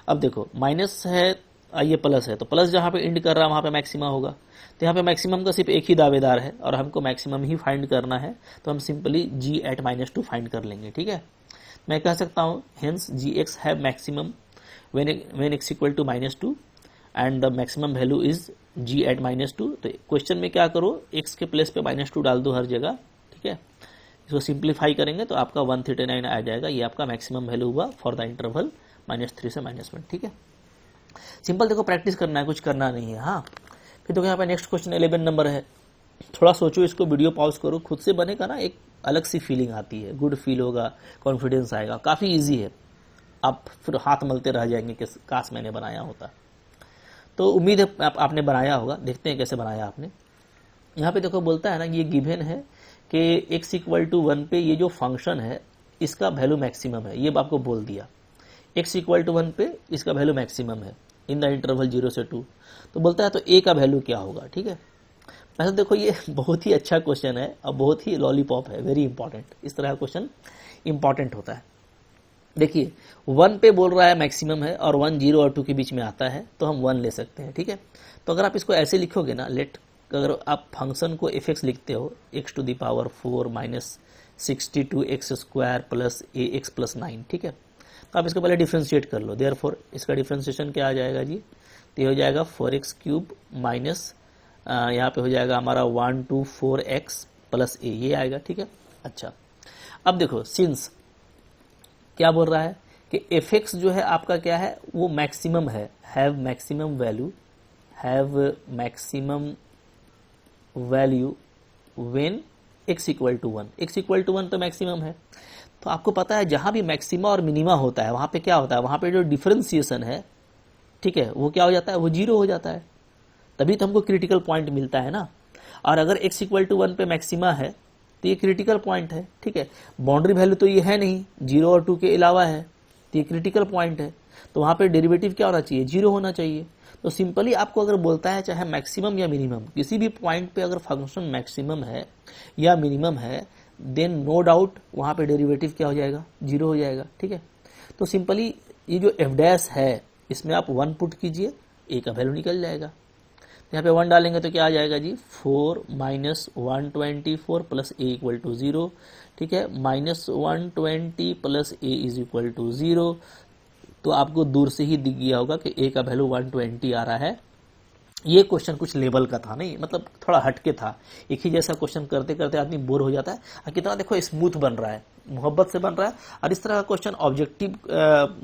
अब देखो माइनस है, ये प्लस है, तो प्लस जहाँ पे एंड कर रहा है वहाँ पे मैक्सिमा होगा, तो यहाँ पे मैक्सिमम का सिर्फ एक ही दावेदार है और हमको मैक्सिमम ही फाइंड करना है, तो हम सिंपली g एट -2 फाइंड कर लेंगे, ठीक है। मैं कह सकता हूँ hence gx have maximum when x equal to -2 and the maximum value is g at -2। तो क्वेश्चन में क्या करो, x के प्लेस पे -2 डाल दो हर जगह, ठीक है। इसको सिंप्लीफाई करेंगे तो आपका 139 आ जाएगा, ये आपका मैक्सिमम वैल्यू हुआ फॉर द इंटरवल -3 से -1, ठीक है। सिंपल देखो प्रैक्टिस करना है, कुछ करना नहीं है, हाँ। फिर देखो यहाँ पे नेक्स्ट क्वेश्चन 11 नंबर है। थोड़ा सोचो, इसको वीडियो पॉज करो, खुद से बनेगा ना एक अलग सी फीलिंग आती है, गुड फील होगा, कॉन्फिडेंस आएगा, काफी इजी है। आप फिर हाथ मलते रह जाएंगे कि काश मैंने बनाया होता। तो उम्मीद है आपने बनाया होगा, देखते हैं कैसे बनाया आपने। यहाँ पे देखो बोलता है ना, ये गिवन है कि x इक्वल टू 1 पे ये जो फंक्शन है इसका वैल्यू मैक्सिमम है, ये आपको बोल दिया। x इक्वल टू 1 पे इसका वैल्यू मैक्सिमम है इन द इंटरवल 0 से 2, तो बोलता है तो a का वैल्यू क्या होगा, ठीक है। वैसे देखो ये बहुत ही अच्छा क्वेश्चन है और बहुत ही लॉलीपॉप है, वेरी इंपॉर्टेंट। इस तरह का क्वेश्चन इंपॉर्टेंट होता है। देखिए 1 पे बोल रहा है मैक्सिमम है और 1 0 और 2 के बीच में आता है, तो हम 1 ले सकते हैं, ठीक है। तो अगर आप इसको ऐसे लिखोगे ना, लेट अगर आप फंक्शन को f(x) लिखते हो x to the power 4 -62x square plus ax plus 9, ठीक है। तो आप इसको पहले डिफ्रेंशिएट कर लो, देयरफॉर इसका डिफ्रेंशिएशन क्या आ जाएगा जी, तो ये हो जाएगा 4x क्यूब माइनस यहाँ पे हो जाएगा हमारा 124x प्लस a, ये आएगा, ठीक है। अच्छा अब देखो सिंस क्या बोल रहा है कि f(x) जो है आपका क्या है, वो मैक्सिमम है, have maximum value, have maximum value when x equal to 1, x equal to 1 तो मैक्सिमम है। तो आपको पता है जहां भी मैक्सिमा और मिनिमा होता है वहां पे क्या होता है, वहां पे जो डिफरेंशिएशन है, ठीक है, वो क्या हो जाता है, वो 0 हो जाता है, तभी तो हमको क्रिटिकल पॉइंट मिलता है ना। और अगर x इक्वल टू 1 पे मैक्सिमा है तो ये क्रिटिकल पॉइंट है, ठीक है। बाउंड्री वैल्यू तो ये है नहीं, 0 और 2 के अलावा है, तो ये क्रिटिकल पॉइंट है, तो वहां पे डेरिवेटिव क्या होना चाहिए, 0 होना चाहिए। तो सिंपली आपको अगर बोलता है चाहे मैक्सिमम या मिनिमम, किसी भी पॉइंट पे अगर फंक्शन मैक्सिमम है या मिनिमम है, देन नो डाउट वहां पे डेरिवेटिव क्या हो जाएगा, 0 हो जाएगा, ठीक है। तो सिंपली ये जो f' है इसमें आप 1 पुट कीजिए, a का वैल्यू निकल जाएगा। यहाँ पे 1 डालेंगे तो क्या आ जाएगा जी, 4 minus 124 plus a equal to 0, ठीक है, -120 plus a is equal to 0। तो आपको दूर से ही दिख गया होगा कि a का वैल्यू 120 आ रहा है, ये क्वेश्चन कुछ लेवल का था, नहीं मतलब थोड़ा हटके था। एक ही जैसा क्वेश्चन करते करते आदमी बोर हो जाता है। और कितना देखो स्मूथ बन रहा है, मोहब्बत से बन रहा है, और इस तरह का क्वेश्चन ऑब्जेक्टिव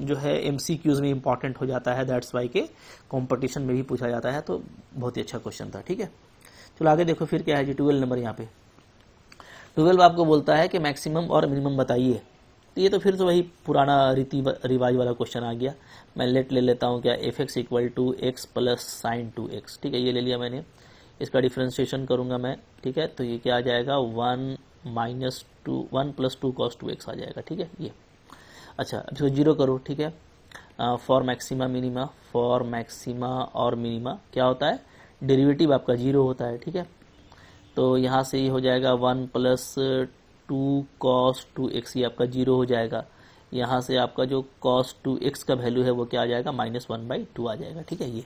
जो है एमसीक्यूज में इंपॉर्टेंट हो जाता है, दैट्स वाई के कंपटीशन में भी पूछा जाता है। तो बहुत ही अच्छा क्वेश्चन था, ठीक है। चलो आगे देखो फिर क्या है जी, 12 नंबर। यहाँ पे 12 आपको बोलता है कि मैक्सिमम और मिनिमम बताइए। तो ये तो फिर तो वही पुराना रीति रिवाज वाला क्वेश्चन आ गया। मैं लेट ले लेता हूँ क्या, f x equal to x plus sine 2x, ठीक है, ये ले लिया मैंने। इसका डिफ्रेंशिएशन करूंगा मैं, ठीक है, तो ये क्या आ जाएगा 1 प्लस 2 cos 2x आ जाएगा, ठीक है ये। अच्छा अब इसको जीरो करो, ठीक है। For maxima minima, for maxima और मिनिमा क्या होता है, डेरिवेटिव आपका जीरो होता है, ठीक है। तो यहाँ से ये हो जाएगा 1 प्लस 2 cos 2x, ये आपका जीरो हो जाएगा। यहाँ से आपका जो cos 2x का वैल्यू है वो क्या आ जाएगा, -1/2 आ जाएगा, ठीक है ये।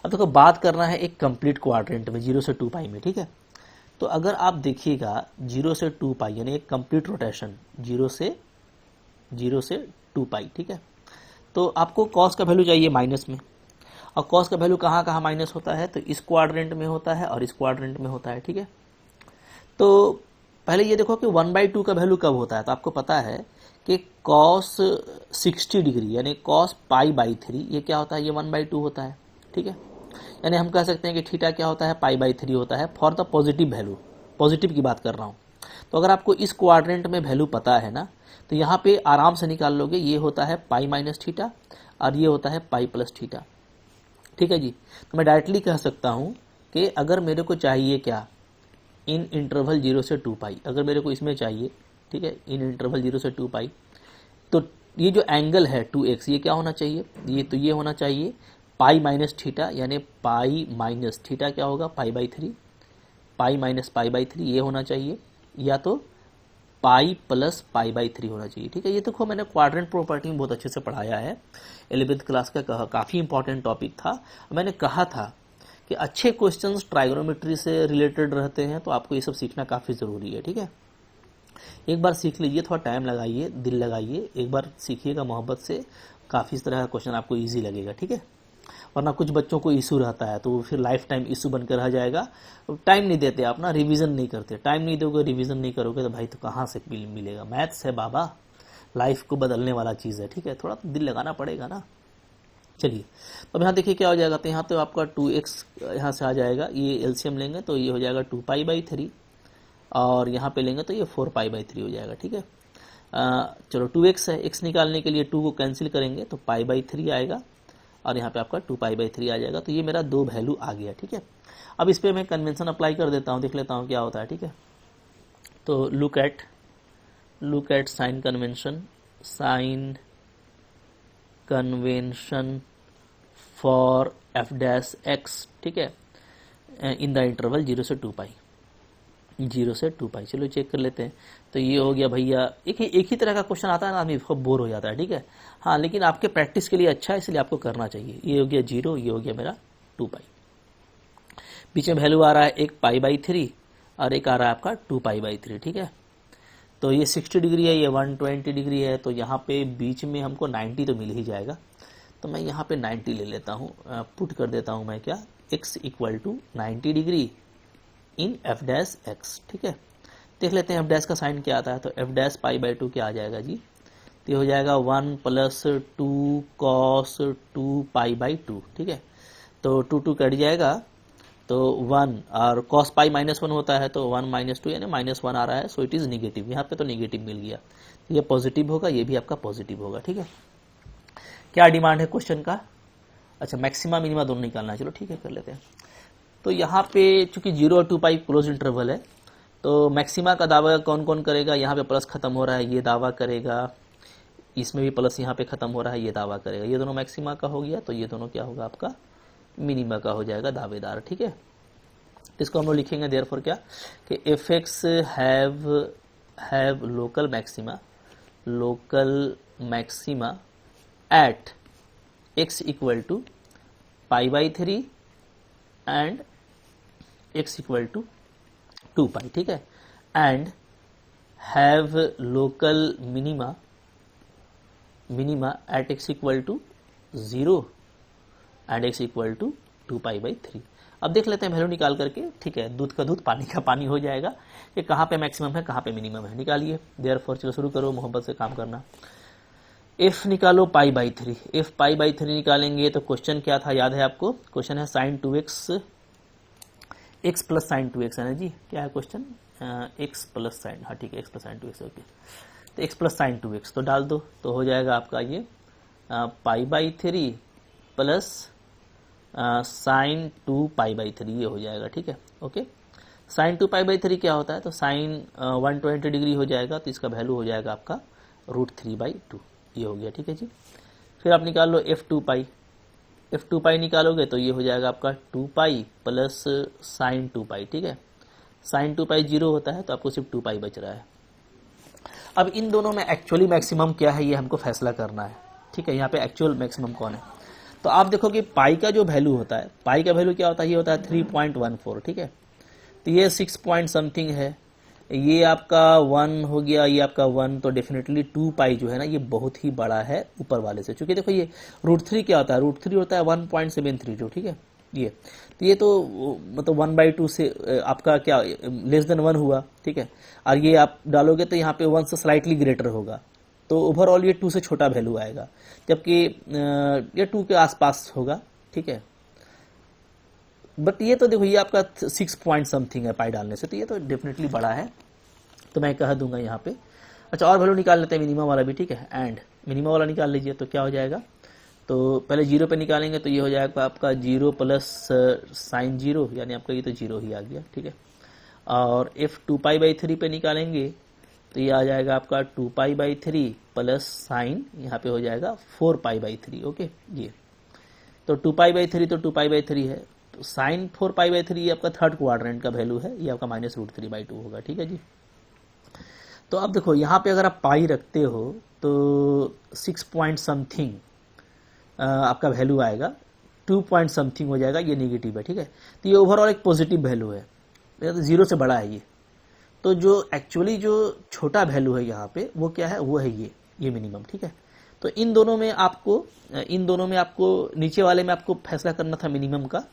अब देखो बात करना है एक कंप्लीट क्वाड्रेंट में 0 से 2 पाई में, ठीक है। तो अगर आप देखिएगा 0 से 2 पाई यानी एक कंप्लीट रोटेशन 0 से 2 पाई, ठीक है। तो आपको cos का वैल्यू चाहिए माइनस में, और cos का वैल्यू कहाँ कहाँ माइनस होता है, तो इस क्वाड्रेंट में होता है और इस क्वाड्रेंट में होता है, ठीक है। तो पहले ये देखो कि 1/2 का वैल्यू कब होता है, तो आपको पता है कि cos 60 डिग्री यानी cos π/3 ये क्या होता है, ये 1/2 होता है, ठीक है। यानी हम कह सकते हैं कि थीटा क्या होता है, π/3 होता है for the positive value, positive की बात कर रहा हूँ। तो अगर आपको इस क्वाड्रेंट में वैल्यू पता है ना, तो यहाँ पे आराम से निकाल लोगे, ये होता है π-θ और ये होता है π+θ, ठीक है जी। तो मैं डायरेक्टली कह सकता हूँ कि अगर मेरे को चाहिए क्या, इन इंटरवल 0 से 2 पाई, अगर मेरे को इसमें चाहिए, ठीक है, इन इंटरवल 0 से 2 पाई, तो ये जो एंगल है 2x ये क्या होना चाहिए, ये तो ये होना चाहिए π-θ यानी π-θ क्या होगा, π/3, π-π/3 ये होना चाहिए, या तो π+π/3 होना चाहिए, ठीक है। ये देखो मैंने क्वाड्रेंट प्रॉपर्टी में बहुत अच्छे से पढ़ाया है, 11th क्लास का काफ़ी इंपॉर्टेंट टॉपिक था। मैंने कहा था कि अच्छे क्वेश्चंस ट्राइगोनोमेट्री से रिलेटेड रहते हैं, तो आपको ये सब सीखना काफ़ी ज़रूरी है, ठीक है। एक बार सीख लीजिए, थोड़ा टाइम लगाइए, दिल लगाइए, एक बार सीखिएगा मोहब्बत से, काफ़ी इस तरह का क्वेश्चन आपको ईजी लगेगा, ठीक है। वरना कुछ बच्चों को इशू रहता है तो वो फिर लाइफ टाइम इशू बनकर रह जाएगा। टाइम नहीं देते आप ना, रिवीजन नहीं करते, टाइम नहीं दोगे, रिवीजन नहीं करोगे तो भाई तो कहाँ से मिलेगा। मैथ्स है बाबा, लाइफ को बदलने वाला चीज़ है, ठीक है, थोड़ा तो दिल लगाना पड़ेगा ना। चलिए तो यहाँ देखिए क्या हो जाएगा, तो यहाँ तो आपका 2x यहाँ से आ जाएगा, ये एलसीएम लेंगे तो ये हो जाएगा 2π/3, और यहाँ पे लेंगे तो ये 4π/3 हो जाएगा, ठीक है। चलो 2x है, x निकालने के लिए 2 को कैंसिल करेंगे तो π/3 आएगा, और यहाँ पे आपका 2π/3 आ जाएगा। तो ये मेरा 2 वैल्यू आ गया, ठीक है। अब इस पर मैं कन्वेंशन अप्लाई कर देता हूँ, देख लेता हूँ क्या होता है, ठीक है। तो look at sine convention for f'(x), ठीक है, इन द इंटरवल 0 से 2 पाई, 0 से 2 पाई। चलो चेक कर लेते हैं। तो ये हो गया भैया, एक ही तरह का क्वेश्चन आता है ना, आदमी बहुत बोर हो जाता है, ठीक है। हाँ लेकिन आपके प्रैक्टिस के लिए अच्छा है, इसलिए आपको करना चाहिए। ये हो गया 0, ये हो गया मेरा 2 पाई, बीच में वैल्यू आ रहा है एक π/3 और एक आ रहा है आपका 2π/3, ठीक है। तो ये 60 डिग्री है, ये 120 डिग्री है, तो यहाँ पे बीच में हमको 90 तो मिल ही जाएगा। तो मैं यहाँ पे 90 ले लेता हूँ, पुट कर देता हूँ मैं क्या, x equal to 90 degree in f'(x), ठीक है। देख लेते हैं f' का साइन क्या आता है, तो f' π/2 क्या आ जाएगा जी, तो ये हो जाएगा 1 प्लस 2 cos 2π/2, ठीक है। तो 2 कट जाएगा तो 1, और cos π -1 होता है तो 1 - 2 यानी -1 आ रहा है, सो इट इज़ निगेटिव। यहाँ पे तो निगेटिव मिल गया, तो ये पॉजिटिव होगा, ये भी आपका पॉजिटिव होगा, ठीक है। क्या डिमांड है क्वेश्चन का, अच्छा मैक्सिमा मिनिमा दोनों निकालना है, चलो ठीक है कर लेते हैं। तो यहाँ पे चूंकि 0 और 2 पाई क्लोज इंटरवल है, तो मैक्सिमा का दावा कौन कौन करेगा, यहाँ पे प्लस खत्म हो रहा है ये दावा करेगा, इसमें भी प्लस यहाँ पे खत्म हो रहा है ये दावा करेगा। ये दोनों मैक्सिमा का हो गया, तो ये दोनों क्या होगा आपका मिनिमा का हो जाएगा दावेदार, ठीक है। इसको हम लोग लिखेंगे देयरफॉर क्या कि f(x) have local maxima at x equal to π/3 and x equal to 2 pi, ठीक है, and have local minima at x equal to 0 and x equal to 2 pi by 3। अब देख लेते हैं वैल्यू निकाल करके, ठीक है, दूध का दूध पानी का पानी हो जाएगा कि कहाँ पे मैक्सिमम है कहाँ पे मिनिमम है, निकालिए। देयरफॉर चलो शुरू करो मोहब्बत से काम करना। एफ निकालो पाई बाई 3, एफ पाई बाई 3 निकालेंगे तो क्वेश्चन क्या था याद है आपको? क्वेश्चन है sign 2x, x plus sine 2x है ना जी, क्या है क्वेश्चन? x प्लस साइन, हाँ ठीक है, x plus sine 2x, okay. तो x प्लस साइन 2x तो डाल दो, तो हो जाएगा आपका ये पाई by 3 plus sign 2 pi by 3, ये हो जाएगा, ठीक है, ओके। साइन 2 पाई बाई 3 क्या होता है? तो साइन 120 डिग्री हो जाएगा, तो इसका वैल्यू हो जाएगा आपका √3/2, ये हो गया, ठीक है जी। फिर आप निकाल लो f2 पाई, f2 पाई निकालोगे तो ये हो जाएगा आपका 2 पाई प्लस साइन 2 पाई, ठीक है। साइन 2 पाई 0 होता है तो आपको सिर्फ 2 पाई बच रहा है। अब इन दोनों में एक्चुअली मैक्सिमम क्या है ये हमको फैसला करना है, ठीक है। यहाँ पे एक्चुअल मैक्सिमम कौन है? तो आप देखो कि पाई का जो वैल्यू होता है, पाई का वैल्यू क्या होता है? ये होता है 3.14, ठीक है। तो ये 6 पॉइंट समथिंग है, ये आपका 1 हो गया, ये आपका 1, तो डेफिनेटली 2 पाई जो है ना ये बहुत ही बड़ा है ऊपर वाले से, क्योंकि देखो ये √3 क्या होता है? √3 होता है 1.732, ठीक है। ये तो ये तो मतलब 1/2 से आपका क्या लेस देन 1 हुआ, ठीक है। और ये आप डालोगे तो यहाँ पे 1 से स्लाइटली ग्रेटर होगा, तो ओवरऑल ये 2 से छोटा वैल्यू आएगा, जबकि ये 2 के आसपास होगा, ठीक है। बट ये तो देखो ये आपका 6 पॉइंट समथिंग है पाई डालने से, तो ये तो डेफिनेटली बड़ा है, तो मैं कह दूंगा यहाँ पे। अच्छा, और वैल्यू निकाल लेते हैं मिनिमम वाला भी, ठीक है। एंड मिनिमम वाला निकाल लीजिए, तो क्या हो जाएगा? तो पहले 0 पे निकालेंगे तो ये हो जाएगा आपका 0 प्लस साइन 0, यानी आपका ये तो 0 ही आ गया, ठीक है। और f 2 पाई बाई 3 पे निकालेंगे तो ये आ जाएगा आपका 2 पाई बाई 3 प्लस साइन, यहाँ पे हो जाएगा 4 पाई बाई 3, ओके। ये तो 2 पाई बाई 3 तो 2 पाई बाई 3 है, तो साइन 4 पाई बाई 3 ये आपका थर्ड क्वाड्रेंट का वैल्यू है, ये आपका -√3/2 होगा, ठीक है जी। तो अब देखो यहाँ पे अगर आप पाई रखते हो तो 6 पॉइंट समथिंग आपका वैल्यू आएगा, 2 पॉइंट समथिंग हो जाएगा, ये नेगेटिव है, ठीक है। तो ये ओवरऑल एक पॉजिटिव वैल्यू है, तो 0 से बड़ा है ये। तो जो एक्चुअली जो छोटा वैल्यू है यहाँ पे वो क्या है? वो है ये मिनिमम, ठीक है। तो इन दोनों में आपको नीचे वाले में आपको फैसला करना था मिनिमम का,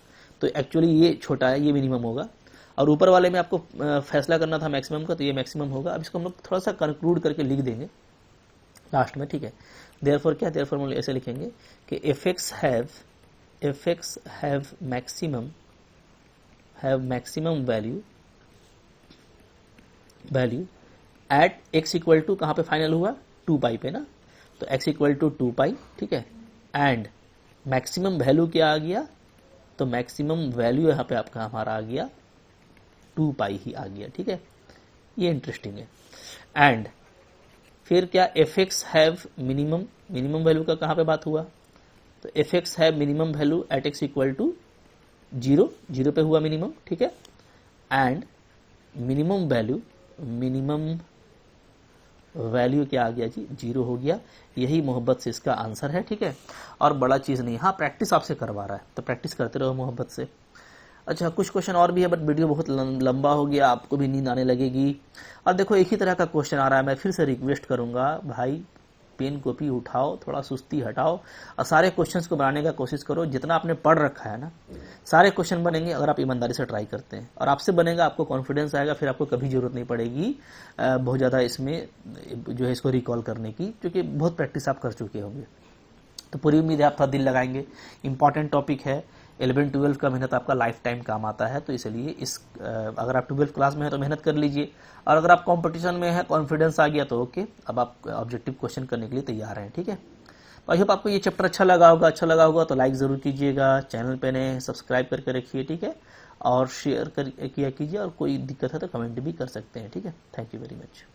तो एक्चुअली ये छोटा है, ये मिनिमम होगा। और ऊपर वाले में आपको फैसला करना था मैक्सिमम का, तो ये मैक्सिमम होगा। अब इसको हम लोग थोड़ा सा कंक्लूड करके लिख देंगे लास्ट में, ठीक है। देयरफॉर क्या? देयरफॉर हम लोग ऐसे लिखेंगे कि fx have maximum value at x equal to, कहाँ पे फाइनल हुआ? 2 पाई पे ना, तो x इक्वल टू 2 पाई, ठीक है। एंड मैक्सिमम वैल्यू क्या आ गया? तो मैक्सिमम वैल्यू यहाँ पे आपका हमारा आ गया 2 पाई ही आ गया, ठीक है। ये इंटरेस्टिंग है। एंड फिर क्या? fx हैव मिनिमम वैल्यू का कहाँ पे बात हुआ? तो fx have minimum value at x equal to 0 पे हुआ मिनिमम, ठीक है। एंड मिनिमम वैल्यू क्या आ गया जी? 0 हो गया। यही मोहब्बत से इसका आंसर है, ठीक है। और बड़ा चीज नहीं, हाँ प्रैक्टिस आपसे करवा रहा है, तो प्रैक्टिस करते रहो मोहब्बत से। अच्छा, कुछ क्वेश्चन और भी है, बट वीडियो बहुत लंबा हो गया, आपको भी नींद आने लगेगी। और देखो एक ही तरह का क्वेश्चन आ रहा है, मैं फिर से रिक्वेस्ट करूंगा भाई पेन कॉपी उठाओ, थोड़ा सुस्ती हटाओ और सारे क्वेश्चंस को बनाने का कोशिश करो। जितना आपने पढ़ रखा है ना, सारे क्वेश्चन बनेंगे अगर आप ईमानदारी से ट्राई करते हैं, और आपसे बनेगा, आपको कॉन्फिडेंस आएगा, फिर आपको कभी जरूरत नहीं पड़ेगी बहुत ज़्यादा इसमें जो है इसको रिकॉल करने की, क्योंकि बहुत प्रैक्टिस आप कर चुके होंगे। तो पूरी उम्मीद है आप थोड़ा दिल लगाएंगे। इंपॉर्टेंट टॉपिक है, 11-12 का मेहनत आपका लाइफ टाइम काम आता है, तो इसलिए अगर आप 12th क्लास में है तो मेहनत कर लीजिए, और अगर आप कंपटीशन में है, कॉन्फिडेंस आ गया तो ओके, अब आप ऑब्जेक्टिव क्वेश्चन करने के लिए तैयार हैं, ठीक है। तो आई होप आपको ये चैप्टर अच्छा लगा होगा तो लाइक जरूर कीजिएगा, चैनल पे नए सब्सक्राइब करके रखिए, ठीक है, और शेयर किया कीजिए, और कोई दिक्कत है तो कमेंट भी कर सकते हैं, ठीक है। Thank you very much.